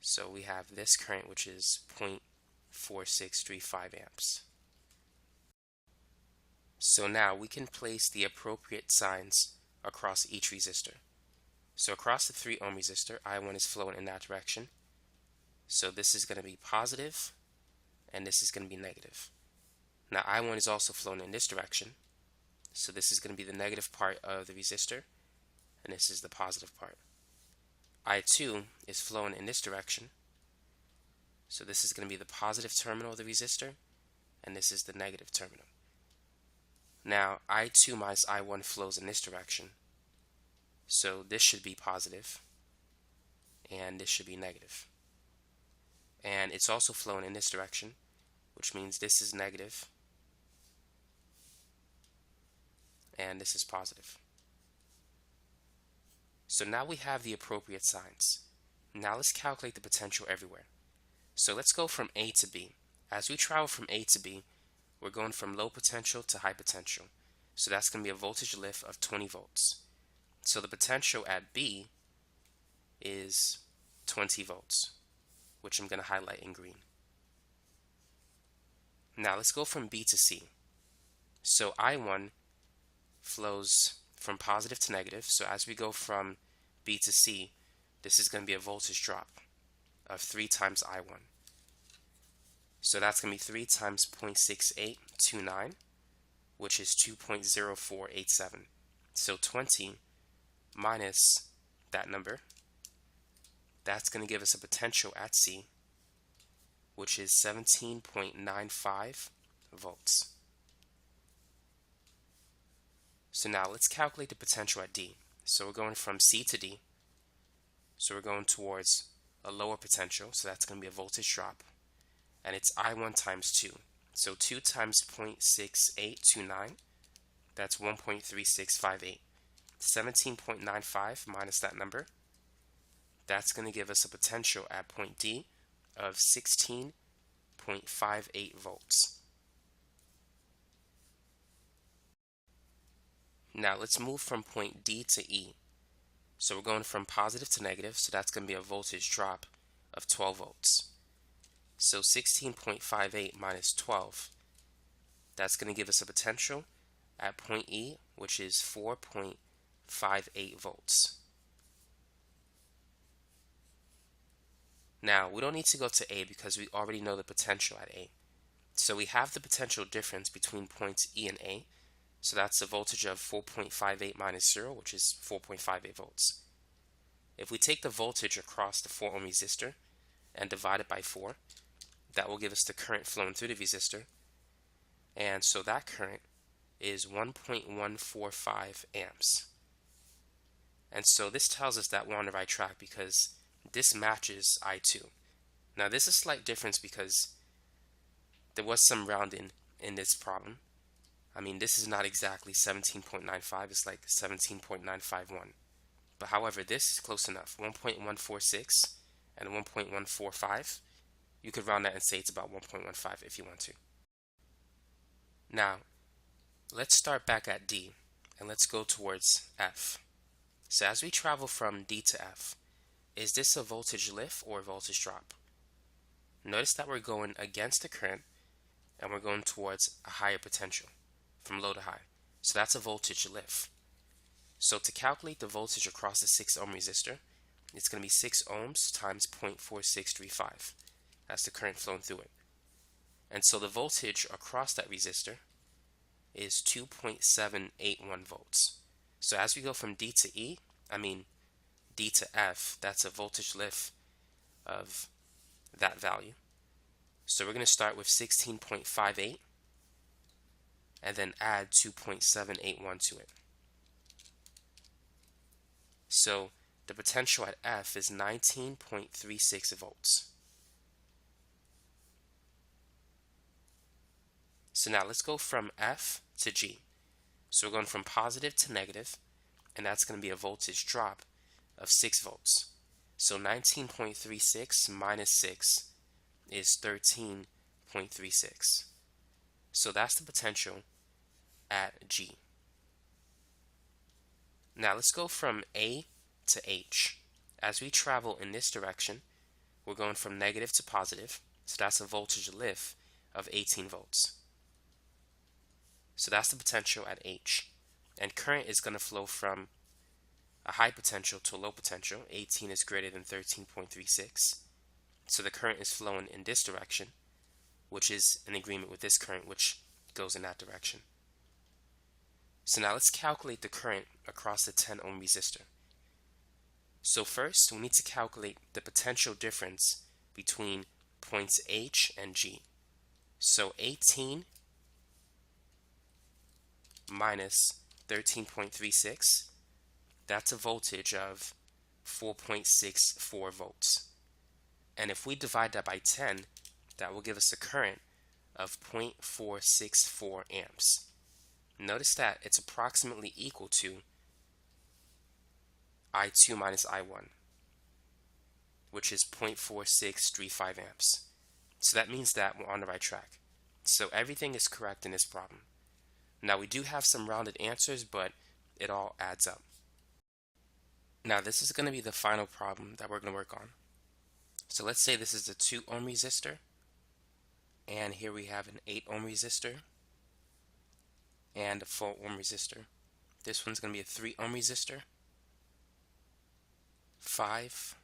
So we have this current, which is 0.4635 amps. So now we can place the appropriate signs across each resistor. So across the 3 ohm resistor, I1 is flowing in that direction. So this is going to be positive, and this is going to be negative. Now I1 is also flowing in this direction, so this is going to be the negative part of the resistor, and this is the positive part. I2 is flowing in this direction, so this is going to be the positive terminal of the resistor, and this is the negative terminal. Now I2 minus I1 flows in this direction, so this should be positive, and this should be negative. And it's also flowing in this direction, which means this is negative, and this is positive. So now we have the appropriate signs. Now let's calculate the potential everywhere. So let's go from A to B. As we travel from A to B, we're going from low potential to high potential. So that's going to be a voltage lift of 20 volts. So the potential at B is 20 volts, which I'm going to highlight in green. Now let's go from B to C. So I1 flows from positive to negative. So as we go from B to C, this is going to be a voltage drop of 3 times I1. So that's going to be 3 times 0.6829, which is 2.0487. So 20 minus that number, that's going to give us a potential at C, which is 17.95 volts. So now let's calculate the potential at D. So we're going from C to D. So we're going towards a lower potential, so that's going to be a voltage drop. And it's I1 times 2. So 2 times 0.6829, that's 1.3658. 17.95 minus that number, that's going to give us a potential at point D of 16.58 volts. Now let's move from point D to E. So we're going from positive to negative, so that's going to be a voltage drop of 12 volts. So 16.58 minus 12, that's going to give us a potential at point E, which is 4.58 volts. Now we don't need to go to A because we already know the potential at A. So we have the potential difference between points E and A. So that's a voltage of 4.58 minus 0, which is 4.58 volts. If we take the voltage across the 4 ohm resistor and divide it by 4, that will give us the current flowing through the resistor. And so that current is 1.145 amps. And so this tells us that we're on the right track because this matches I2. Now this is a slight difference because there was some rounding in this problem. I mean, this is not exactly 17.95, it's like 17.951. But however, this is close enough, 1.146 and 1.145. You could round that and say it's about 1.15 if you want to. Now, let's start back at D and let's go towards F. So as we travel from D to F, is this a voltage lift or a voltage drop? Notice that we're going against the current and we're going towards a higher potential from low to high. So that's a voltage lift. So to calculate the voltage across the 6 ohm resistor, it's going to be 6 ohms times 0.4635. That's the current flowing through it. And so the voltage across that resistor is 2.781 volts. So as we go from D to D to F, that's a voltage lift of that value. So we're going to start with 16.58 and then add 2.781 to it. So the potential at F is 19.36 volts. So now let's go from F to G. So we're going from positive to negative, and that's going to be a voltage drop of 6 volts. So 19.36 minus 6 is 13.36. So that's the potential at G. Now let's go from A to H. As we travel in this direction, we're going from negative to positive, so that's a voltage lift of 18 volts. So that's the potential at H. And current is going to flow from a high potential to a low potential. 18 is greater than 13.36. So the current is flowing in this direction, which is in agreement with this current, which goes in that direction. So now let's calculate the current across the 10 ohm resistor. So first, we need to calculate the potential difference between points H and G. So 18 minus 13.36, that's a voltage of 4.64 volts. And if we divide that by 10, that will give us a current of 0.464 amps. Notice that it's approximately equal to I2 minus I1, which is 0.4635 amps. So that means that we're on the right track. So everything is correct in this problem. Now we do have some rounded answers, but it all adds up. Now this is going to be the final problem that we're going to work on. So let's say this is a 2 ohm resistor, and here we have an 8 ohm resistor and a 4 ohm resistor. This one's going to be a 3 ohm resistor, 5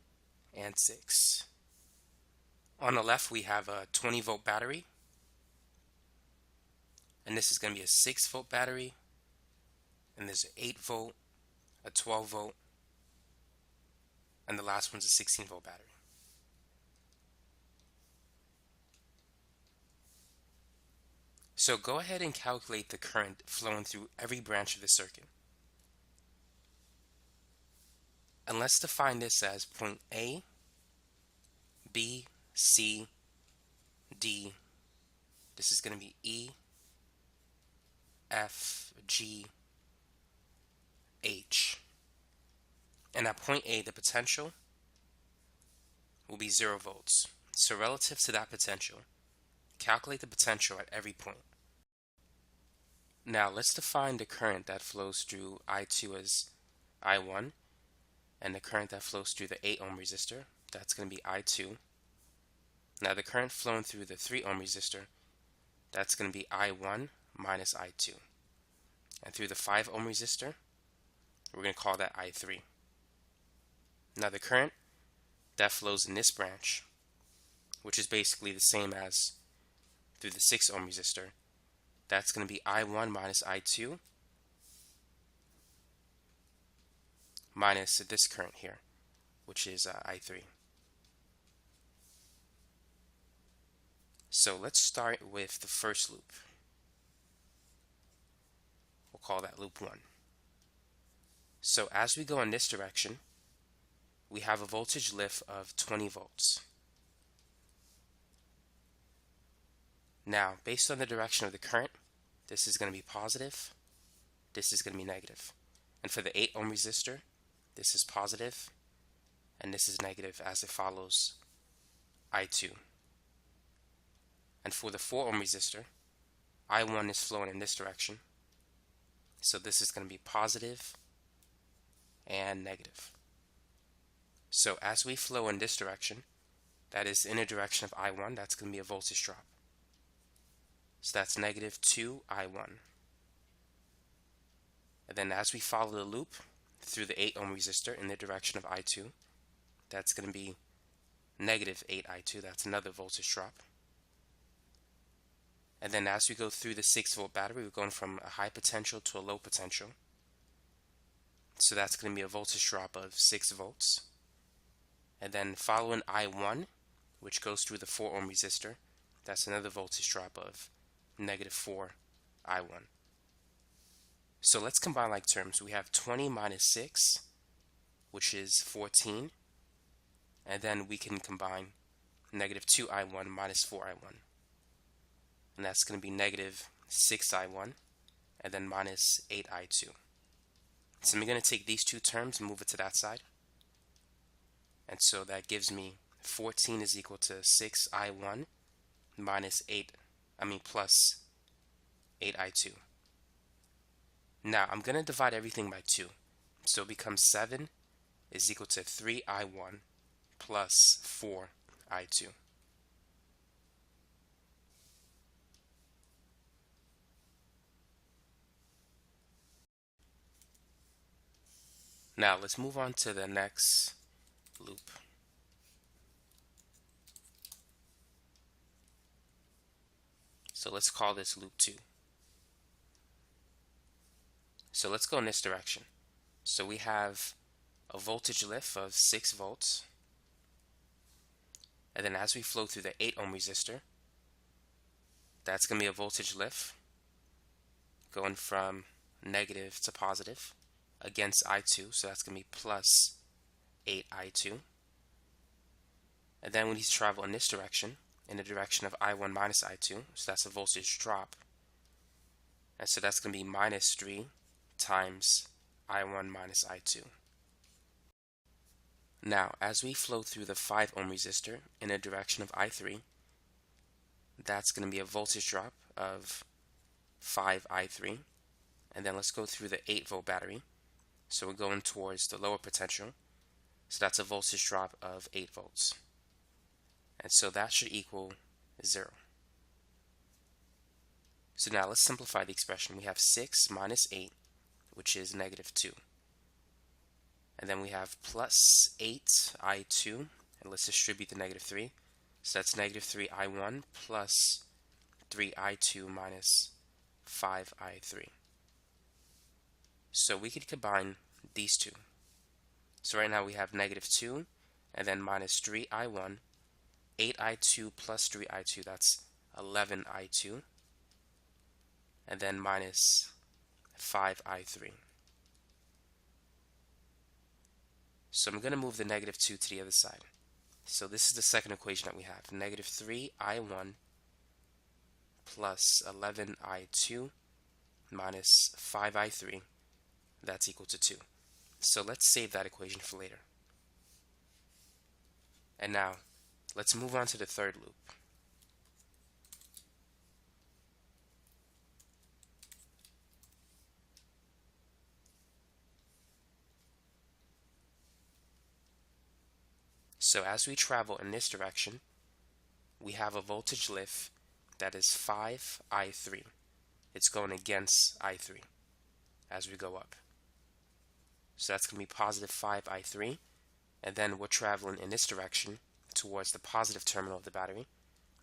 and 6. On the left we have a 20 volt battery, and this is going to be a 6 volt battery, and there's an 8 volt, a 12 volt, and the last one's a 16 volt battery. So go ahead and calculate the current flowing through every branch of the circuit. And let's define this as point A, B, C, D. This is going to be E, F, G, H. And at point A, the potential will be 0 volts. So relative to that potential, calculate the potential at every point. Now let's define the current that flows through I2 as I1, and the current that flows through the 8 ohm resistor, that's going to be I2. Now the current flowing through the 3 ohm resistor, that's going to be I1 minus I2. And through the 5 ohm resistor, we're going to call that I3. Now the current that flows in this branch, which is basically the same as through the 6 ohm resistor, that's going to be I1 minus I2 minus this current here, which is I3. So let's start with the first loop. We'll call that loop 1. So as we go in this direction, we have a voltage lift of 20 volts. Now, based on the direction of the current, this is going to be positive, this is going to be negative. And for the 8 ohm resistor, this is positive, and this is negative as it follows I2. And for the 4 ohm resistor, I1 is flowing in this direction, so this is going to be positive and negative. So as we flow in this direction, that is in the direction of I1, that's going to be a voltage drop. So that's negative 2 I1. And then as we follow the loop through the 8 ohm resistor in the direction of I2, that's going to be negative 8 I2. That's another voltage drop. And then as we go through the 6 volt battery, we're going from a high potential to a low potential. So that's going to be a voltage drop of 6 volts. And then following I1, which goes through the 4 ohm resistor, that's another voltage drop of negative 4 I1. So let's combine like terms. We have 20 minus 6, which is 14. And then we can combine negative 2 I1 minus 4 I1. And that's going to be negative 6 I1 and then minus 8 I2. So I'm going to take these two terms and move it to that side. And so that gives me 14 is equal to 6 I1 plus 8 I2. Now I'm going to divide everything by 2. So it becomes 7 is equal to 3 I1 plus 4 I2. Now let's move on to the next loop. So let's call this loop 2. So let's go in this direction. So we have a voltage lift of 6 volts. And then as we flow through the 8 ohm resistor, that's going to be a voltage lift going from negative to positive against I2. So that's going to be plus 8I2. And then we need to travel in this direction, in the direction of I1 minus I2. So that's a voltage drop. And so that's going to be minus 3 times I1 minus I2. Now, as we flow through the 5 ohm resistor in the direction of I3, that's going to be a voltage drop of 5I3. And then let's go through the 8 volt battery. So we're going towards the lower potential. So that's a voltage drop of 8 volts. And so that should equal 0. So now let's simplify the expression. We have 6 minus 8, which is negative 2. And then we have plus 8I2, and let's distribute the negative 3. So that's negative 3I1 plus 3I2 minus 5I3. So we could combine these two. So right now we have negative 2, and then minus 3I1, 8I2 plus 3I2, that's 11I2, and then minus 5I3. So I'm going to move the negative 2 to the other side. So this is the second equation that we have. Negative 3I1 plus 11I2 minus 5I3. That's equal to 2. So let's save that equation for later. And now, let's move on to the third loop. So as we travel in this direction, we have a voltage lift that is 5I3. It's going against I3 as we go up. So that's going to be positive 5I3. And then we're traveling in this direction towards the positive terminal of the battery.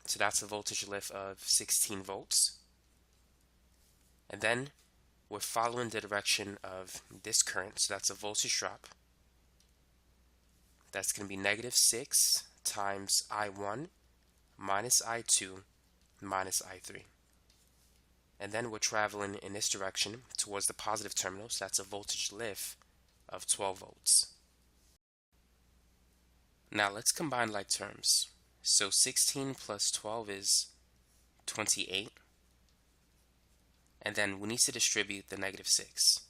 So that's a voltage lift of 16 volts. And then we're following the direction of this current. So that's a voltage drop. That's going to be negative 6 times I1 minus I2 minus I3. And then we're traveling in this direction towards the positive terminal. So that's a voltage lift of 12 volts. Now let's combine like terms. So 16 plus 12 is 28. And then we need to distribute the negative 6.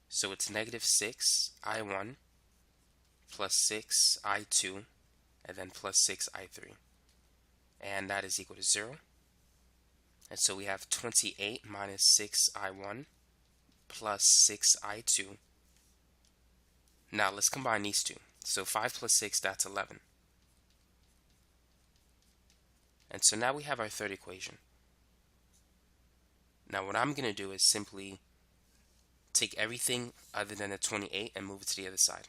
So it's negative 6 I1 plus 6 I2 and then plus 6 I3. And that is equal to 0. And so we have 28 minus 6 I1 plus 6 I2. Now let's combine these two. So 5 plus 6, that's 11. And so now we have our third equation. Now what I'm going to do is simply take everything other than the 28 and move it to the other side.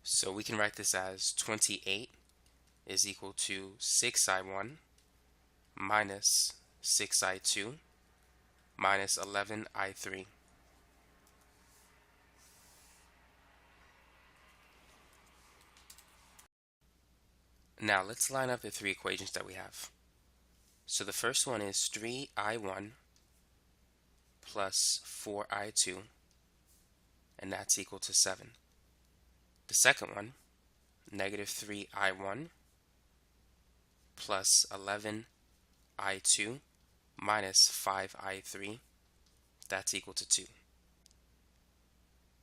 So we can write this as 28 is equal to 6I1 minus 6I2 minus 11I3. Now let's line up the three equations that we have. So the first one is 3I1 plus 4I2, and that's equal to 7. The second one, negative 3I1 plus 11I2 minus 5I3, that's equal to 2.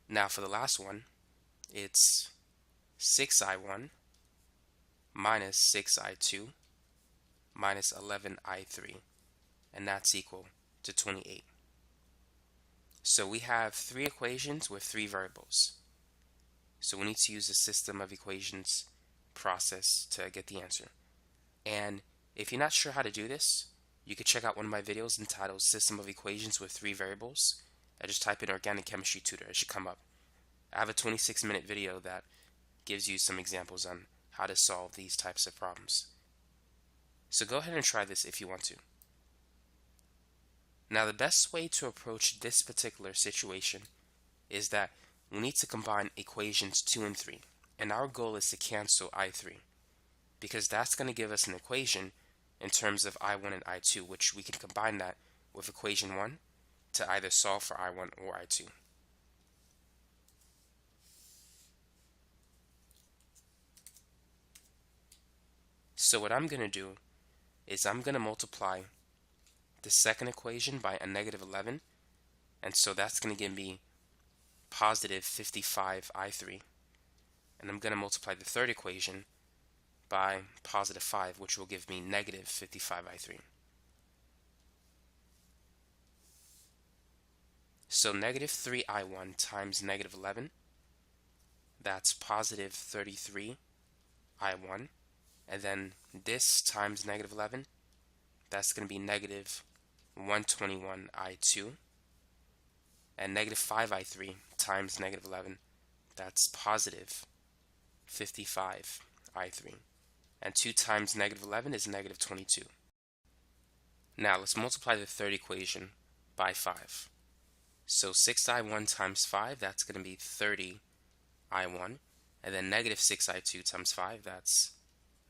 Now for the last one, it's 6I1 minus 6I2 minus 11I3, and that's equal to 28. So we have three equations with three variables. So we need to use the system of equations process to get the answer. And if you're not sure how to do this, you can check out one of my videos entitled System of Equations with Three Variables. I just type in Organic Chemistry Tutor. It should come up. I have a 26-minute video that gives you some examples on how to solve these types of problems. So go ahead and try this if you want to. Now the best way to approach this particular situation is that we need to combine equations 2 and 3, and our goal is to cancel I3, because that's going to give us an equation in terms of I1 and I2, which we can combine that with equation 1 to either solve for I1 or I2. So what I'm going to do is I'm going to multiply the second equation by a negative 11, and so that's going to give me positive 55 I3. And I'm going to multiply the third equation by positive 5, which will give me negative 55 I3. So negative 3 I1 times negative 11, that's positive 33 I1. And then this times negative 11, that's going to be negative 121 I2. And negative 5 I3 times negative 11, that's positive 55 I3. And 2 times negative 11 is negative 22. Now let's multiply the third equation by 5. So 6I1 times 5, that's going to be 30I1. And then negative 6I2 times 5, that's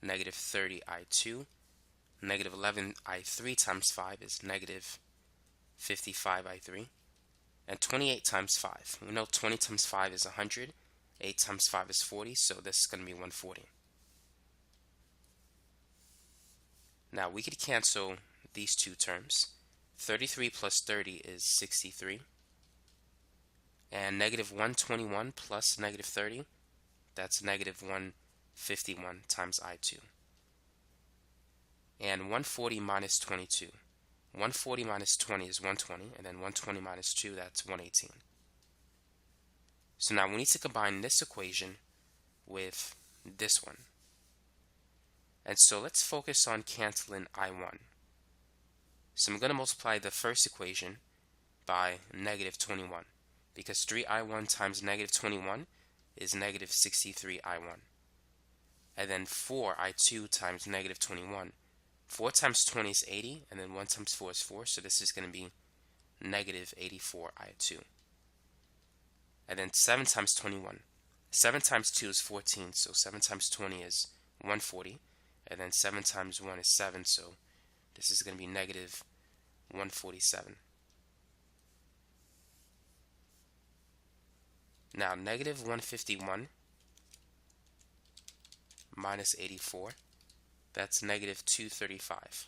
negative 30I2. Negative 11I3 times 5 is negative 55I3. And 28 times 5. We know 20 times 5 is 100. 8 times 5 is 40, so this is going to be 140. Now we could cancel these two terms. 33 plus 30 is 63. And negative 121 plus negative 30, that's negative 151 times I2. And 140 minus 22. 140 minus 20 is 120, and then 120 minus 2, that's 118. So now we need to combine this equation with this one. And so let's focus on canceling I1. So I'm going to multiply the first equation by negative 21, because 3I1 times negative 21 is negative 63I1. And then 4I2 times negative 21. 4 times 20 is 80, and then 1 times 4 is 4, so this is going to be negative 84I2. And then 7 times 21. 7 times 2 is 14, so 7 times 20 is 140. And then 7 times 1 is 7, so this is going to be negative 147. Now, negative 151 minus 84, that's negative 235.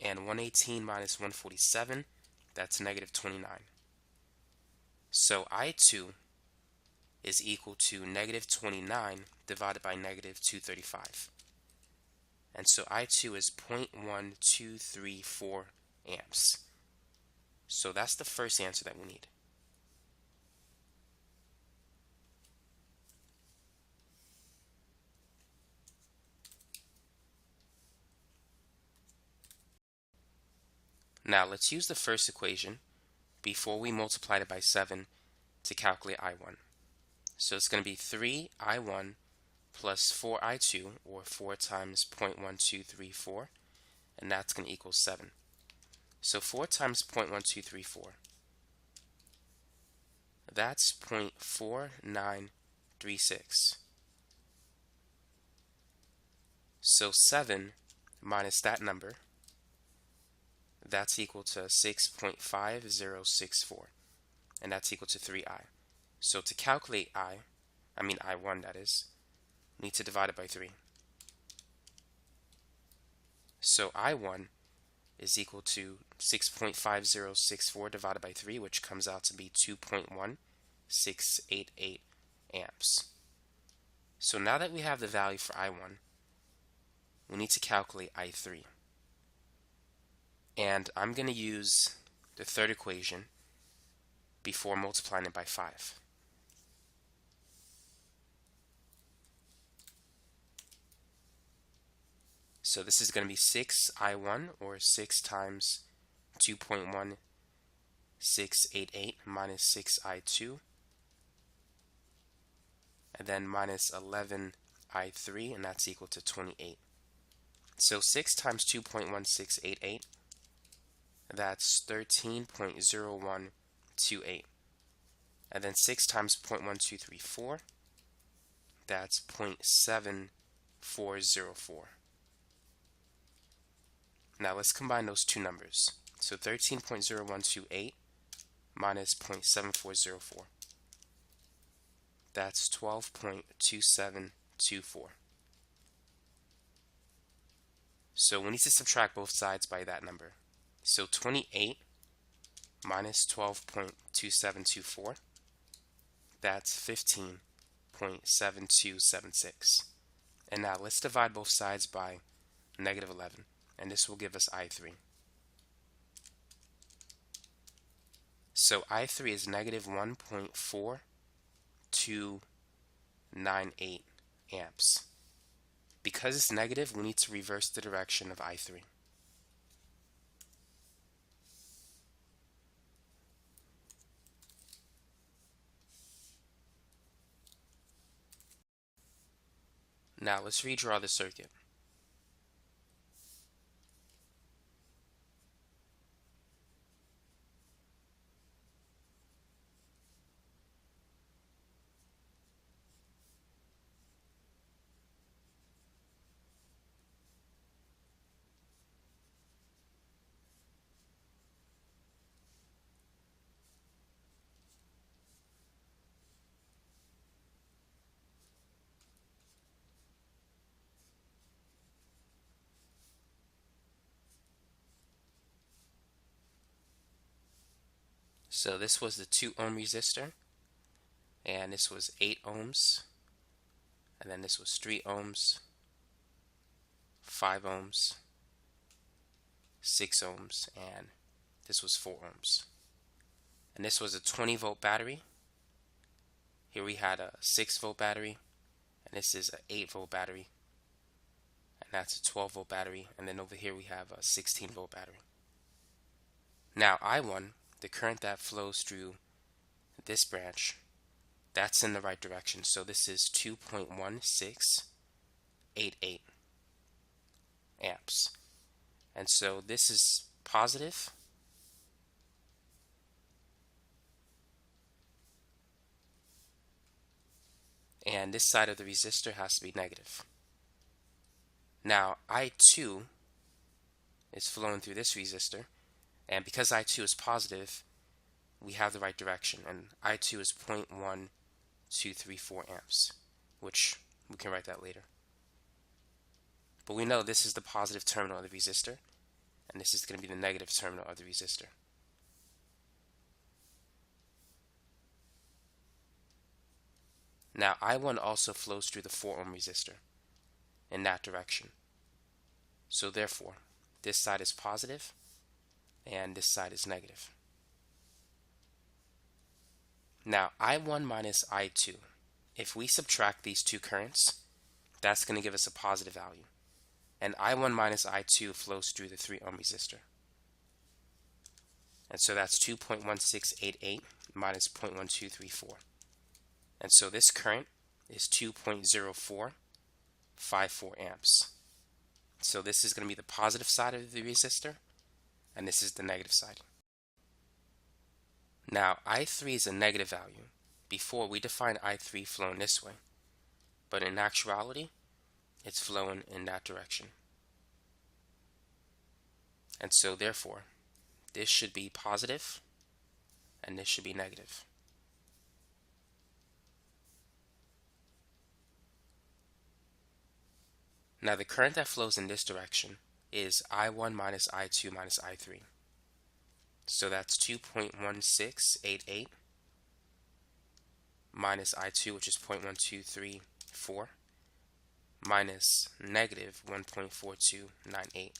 And 118 minus 147, that's negative 29. So I2 is equal to negative 29 divided by negative 235. And so I2 is 0.1234 amps. So that's the first answer that we need. Now let's use the first equation before we multiplied it by 7 to calculate I1. So it's going to be 3I1 plus 4I2, or 4 times 0.1234, and that's going to equal 7. So 4 times 0.1234, that's 0.4936. So 7 minus that number, that's equal to 6.5064, and that's equal to 3I. So to calculate I1 that is, we need to divide it by 3. So I1 is equal to 6.5064 divided by 3, which comes out to be 2.1688 amps. So now that we have the value for I1, we need to calculate I3. And I'm going to use the third equation before multiplying it by 5. So this is going to be 6I1, or 6 times 2.1688, 688 minus 6I2, and then minus 11I3, and that's equal to 28. So 6 times 2.1688, that's 13.0128. And then 6 times 0.1234, that's 0.7404. Now let's combine those two numbers. So 13.0128 minus 0.7404. That's 12.2724. So we need to subtract both sides by that number. So 28 minus 12.2724, that's 15.7276. And now let's divide both sides by negative 11, and this will give us I3. So I3 is negative 1.4298 amps. Because it's negative, we need to reverse the direction of I3. Now let's redraw the circuit. So this was the 2 ohm resistor, and this was 8 ohms, and then this was 3 ohms, 5 ohms, 6 ohms, and this was 4 ohms. And this was a 20 volt battery. Here we had a 6 volt battery, and this is an 8 volt battery, and that's a 12 volt battery, and then over here we have a 16 volt battery. Now I1, the current that flows through this branch, that's in the right direction. So this is 2.1688 amps. And so this is positive. And this side of the resistor has to be negative. Now I2 is flowing through this resistor, and because I2 is positive, we have the right direction, and I2 is 0.1234 amps, which we can write that later. But we know this is the positive terminal of the resistor, and this is going to be the negative terminal of the resistor. Now I1 also flows through the 4 ohm resistor in that direction. So therefore, this side is positive, and this side is negative. Now I1 minus I2, if we subtract these two currents, that's going to give us a positive value. And I1 minus I2 flows through the 3 ohm resistor. And so that's 2.1688 minus 0.1234. And so this current is 2.0454 amps. So this is going to be the positive side of the resistor, and this is the negative side. Now I3 is a negative value. Before, we defined I3 flowing this way, but in actuality it's flowing in that direction. And so therefore this should be positive and this should be negative. Now the current that flows in this direction is I1 minus I2 minus I3. So that's 2.1688 minus I2, which is 0.1234, minus negative 1.4298.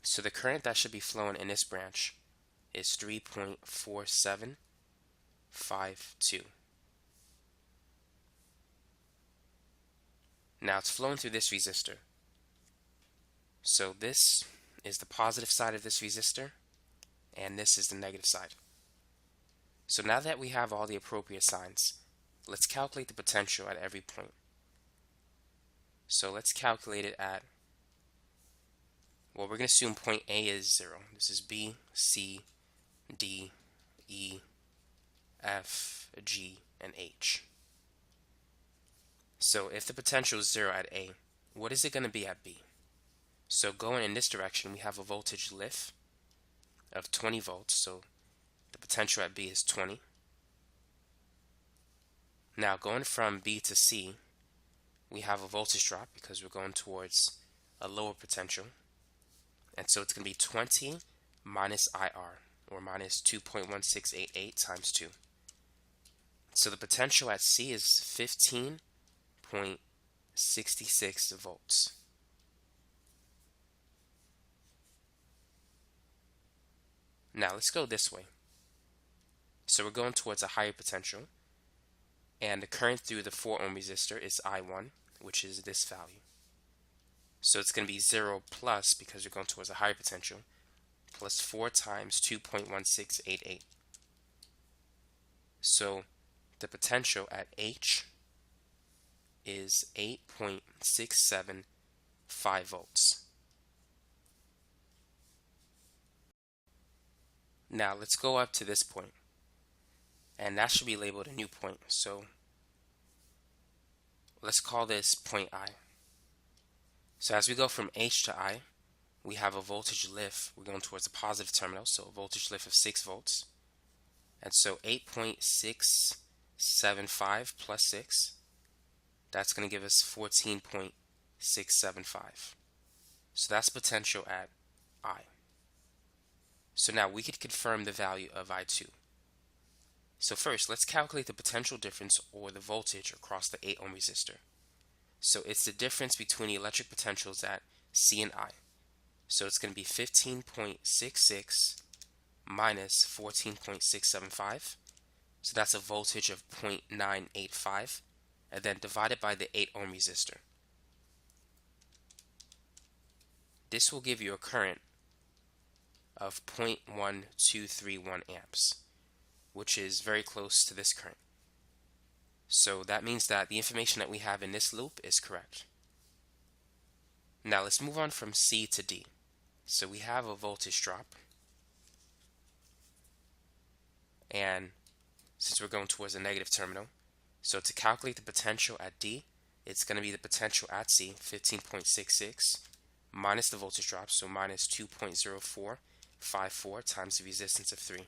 So the current that should be flowing in this branch is 3.4752. Now it's flowing through this resistor. So this is the positive side of this resistor, and this is the negative side. So now that we have all the appropriate signs, let's calculate the potential at every point. So let's calculate it at, well, we're going to assume point A is 0. This is B, C, D, E, F, G, and H. So if the potential is 0 at A, what is it going to be at B? So going in this direction, we have a voltage lift of 20 volts. So the potential at B is 20. Now going from B to C, we have a voltage drop because we're going towards a lower potential. And so it's going to be 20 minus IR, or minus 2.1688 times 2. So the potential at C is 15.66 volts. Now let's go this way. So we're going towards a higher potential, and the current through the 4 ohm resistor is I1, which is this value. So it's going to be 0 plus, because we're going towards a higher potential, plus 4 times 2.1688. So the potential at H is 8.675 volts. Now let's go up to this point, and that should be labeled a new point. So let's call this point I. So as we go from H to I, we have a voltage lift. We're going towards a positive terminal, so a voltage lift of 6 volts. And so 8.675 plus 6, that's going to give us 14.675. So that's potential at I. So now we could confirm the value of I2. So first, let's calculate the potential difference, or the voltage, across the 8 ohm resistor. So it's the difference between the electric potentials at C and I. So it's going to be 15.66 minus 14.675. So that's a voltage of 0.985, and then divided by the 8 ohm resistor. This will give you a current of 0.1231 amps, which is very close to this current. So that means that the information that we have in this loop is correct. Now let's move on from C to D. So we have a voltage drop, and since we're going towards a negative terminal, so to calculate the potential at D, it's going to be the potential at C, 15.66, minus the voltage drop, so minus 2.0454 times the resistance of 3.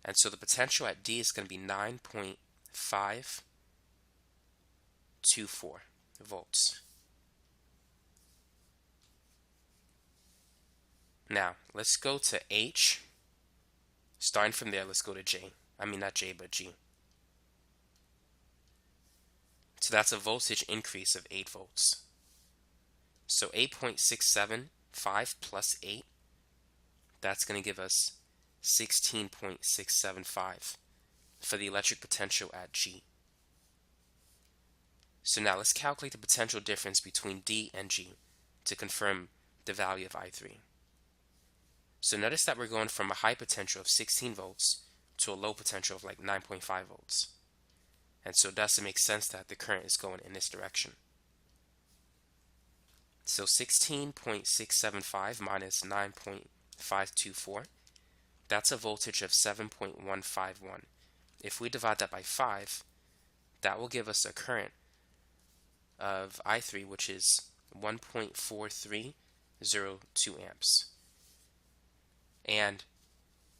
And so the potential at D is going to be 9.524 volts. Now, let's go to H. Starting from there, let's go to J. I mean, not J, but G. So that's a voltage increase of 8 volts. So 8.675 plus 8, that's going to give us 16.675 for the electric potential at G. So now let's calculate the potential difference between D and G to confirm the value of I3. So notice that we're going from a high potential of 16 volts to a low potential of like 9.5 volts. And so thus it makes sense that the current is going in this direction. So 16.675 minus 9.524, that's a voltage of 7.151. If we divide that by 5, that will give us a current of I3, which is 1.4302 amps. And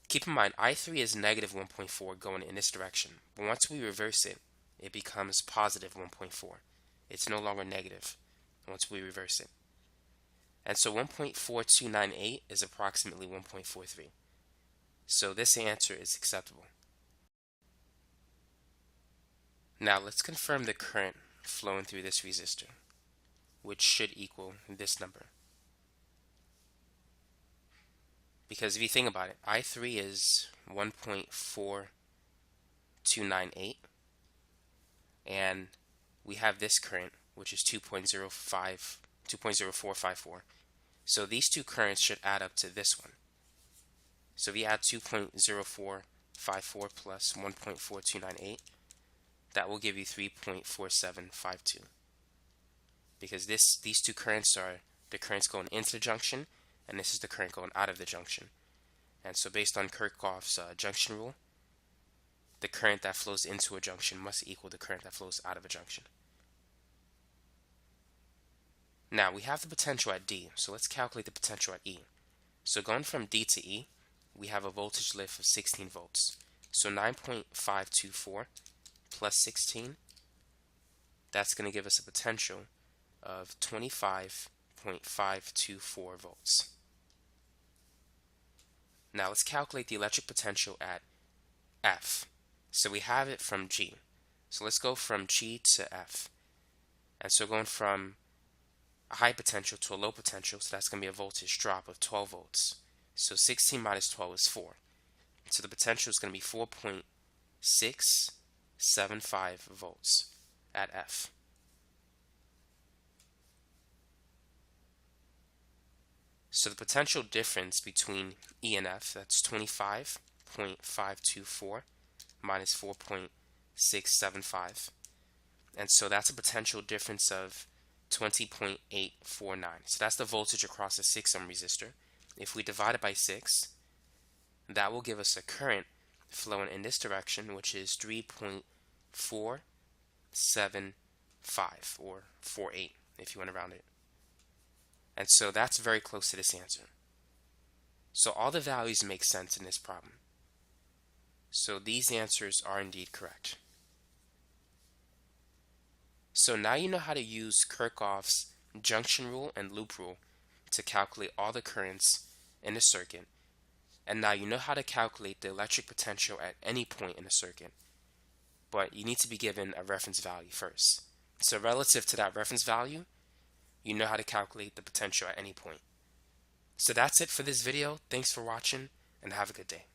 keep in mind, I3 is negative 1.4 going in this direction. But once we reverse it, it becomes positive 1.4. It's no longer negative once we reverse it. And so 1.4298 is approximately 1.43. So this answer is acceptable. Now let's confirm the current flowing through this resistor, which should equal this number. Because if you think about it, I3 is 1.4298, and we have this current, which is 2.0454. So these two currents should add up to this one. So if you add 2.0454 3.54 plus 1.4298, that will give you 3.4752. Because these two currents are the currents going into the junction, and this is the current going out of the junction. And so based on Kirchhoff's junction rule, the current that flows into a junction must equal the current that flows out of a junction. Now we have the potential at D, so let's calculate the potential at E. So going from D to E, we have a voltage lift of 16 volts. So 9.524 plus 16, that's going to give us a potential of 25.524 volts. Now let's calculate the electric potential at F. So we have it from G. So let's go from G to F. And so going from a high potential to a low potential, so that's going to be a voltage drop of 12 volts. So 16 minus 12 is 4. So the potential is going to be 4.675 volts at F. So the potential difference between E and F, that's 25.524 minus 4.675. And so that's a potential difference of 20.849. So that's the voltage across a 6 ohm resistor. If we divide it by 6, that will give us a current flowing in this direction, which is 3.475 or 48 if you want to round it. And so that's very close to this answer. So all the values make sense in this problem. So these answers are indeed correct. So now you know how to use Kirchhoff's junction rule and loop rule to calculate all the currents in a circuit. And now you know how to calculate the electric potential at any point in a circuit. But you need to be given a reference value first. So relative to that reference value, you know how to calculate the potential at any point. So that's it for this video. Thanks for watching and have a good day.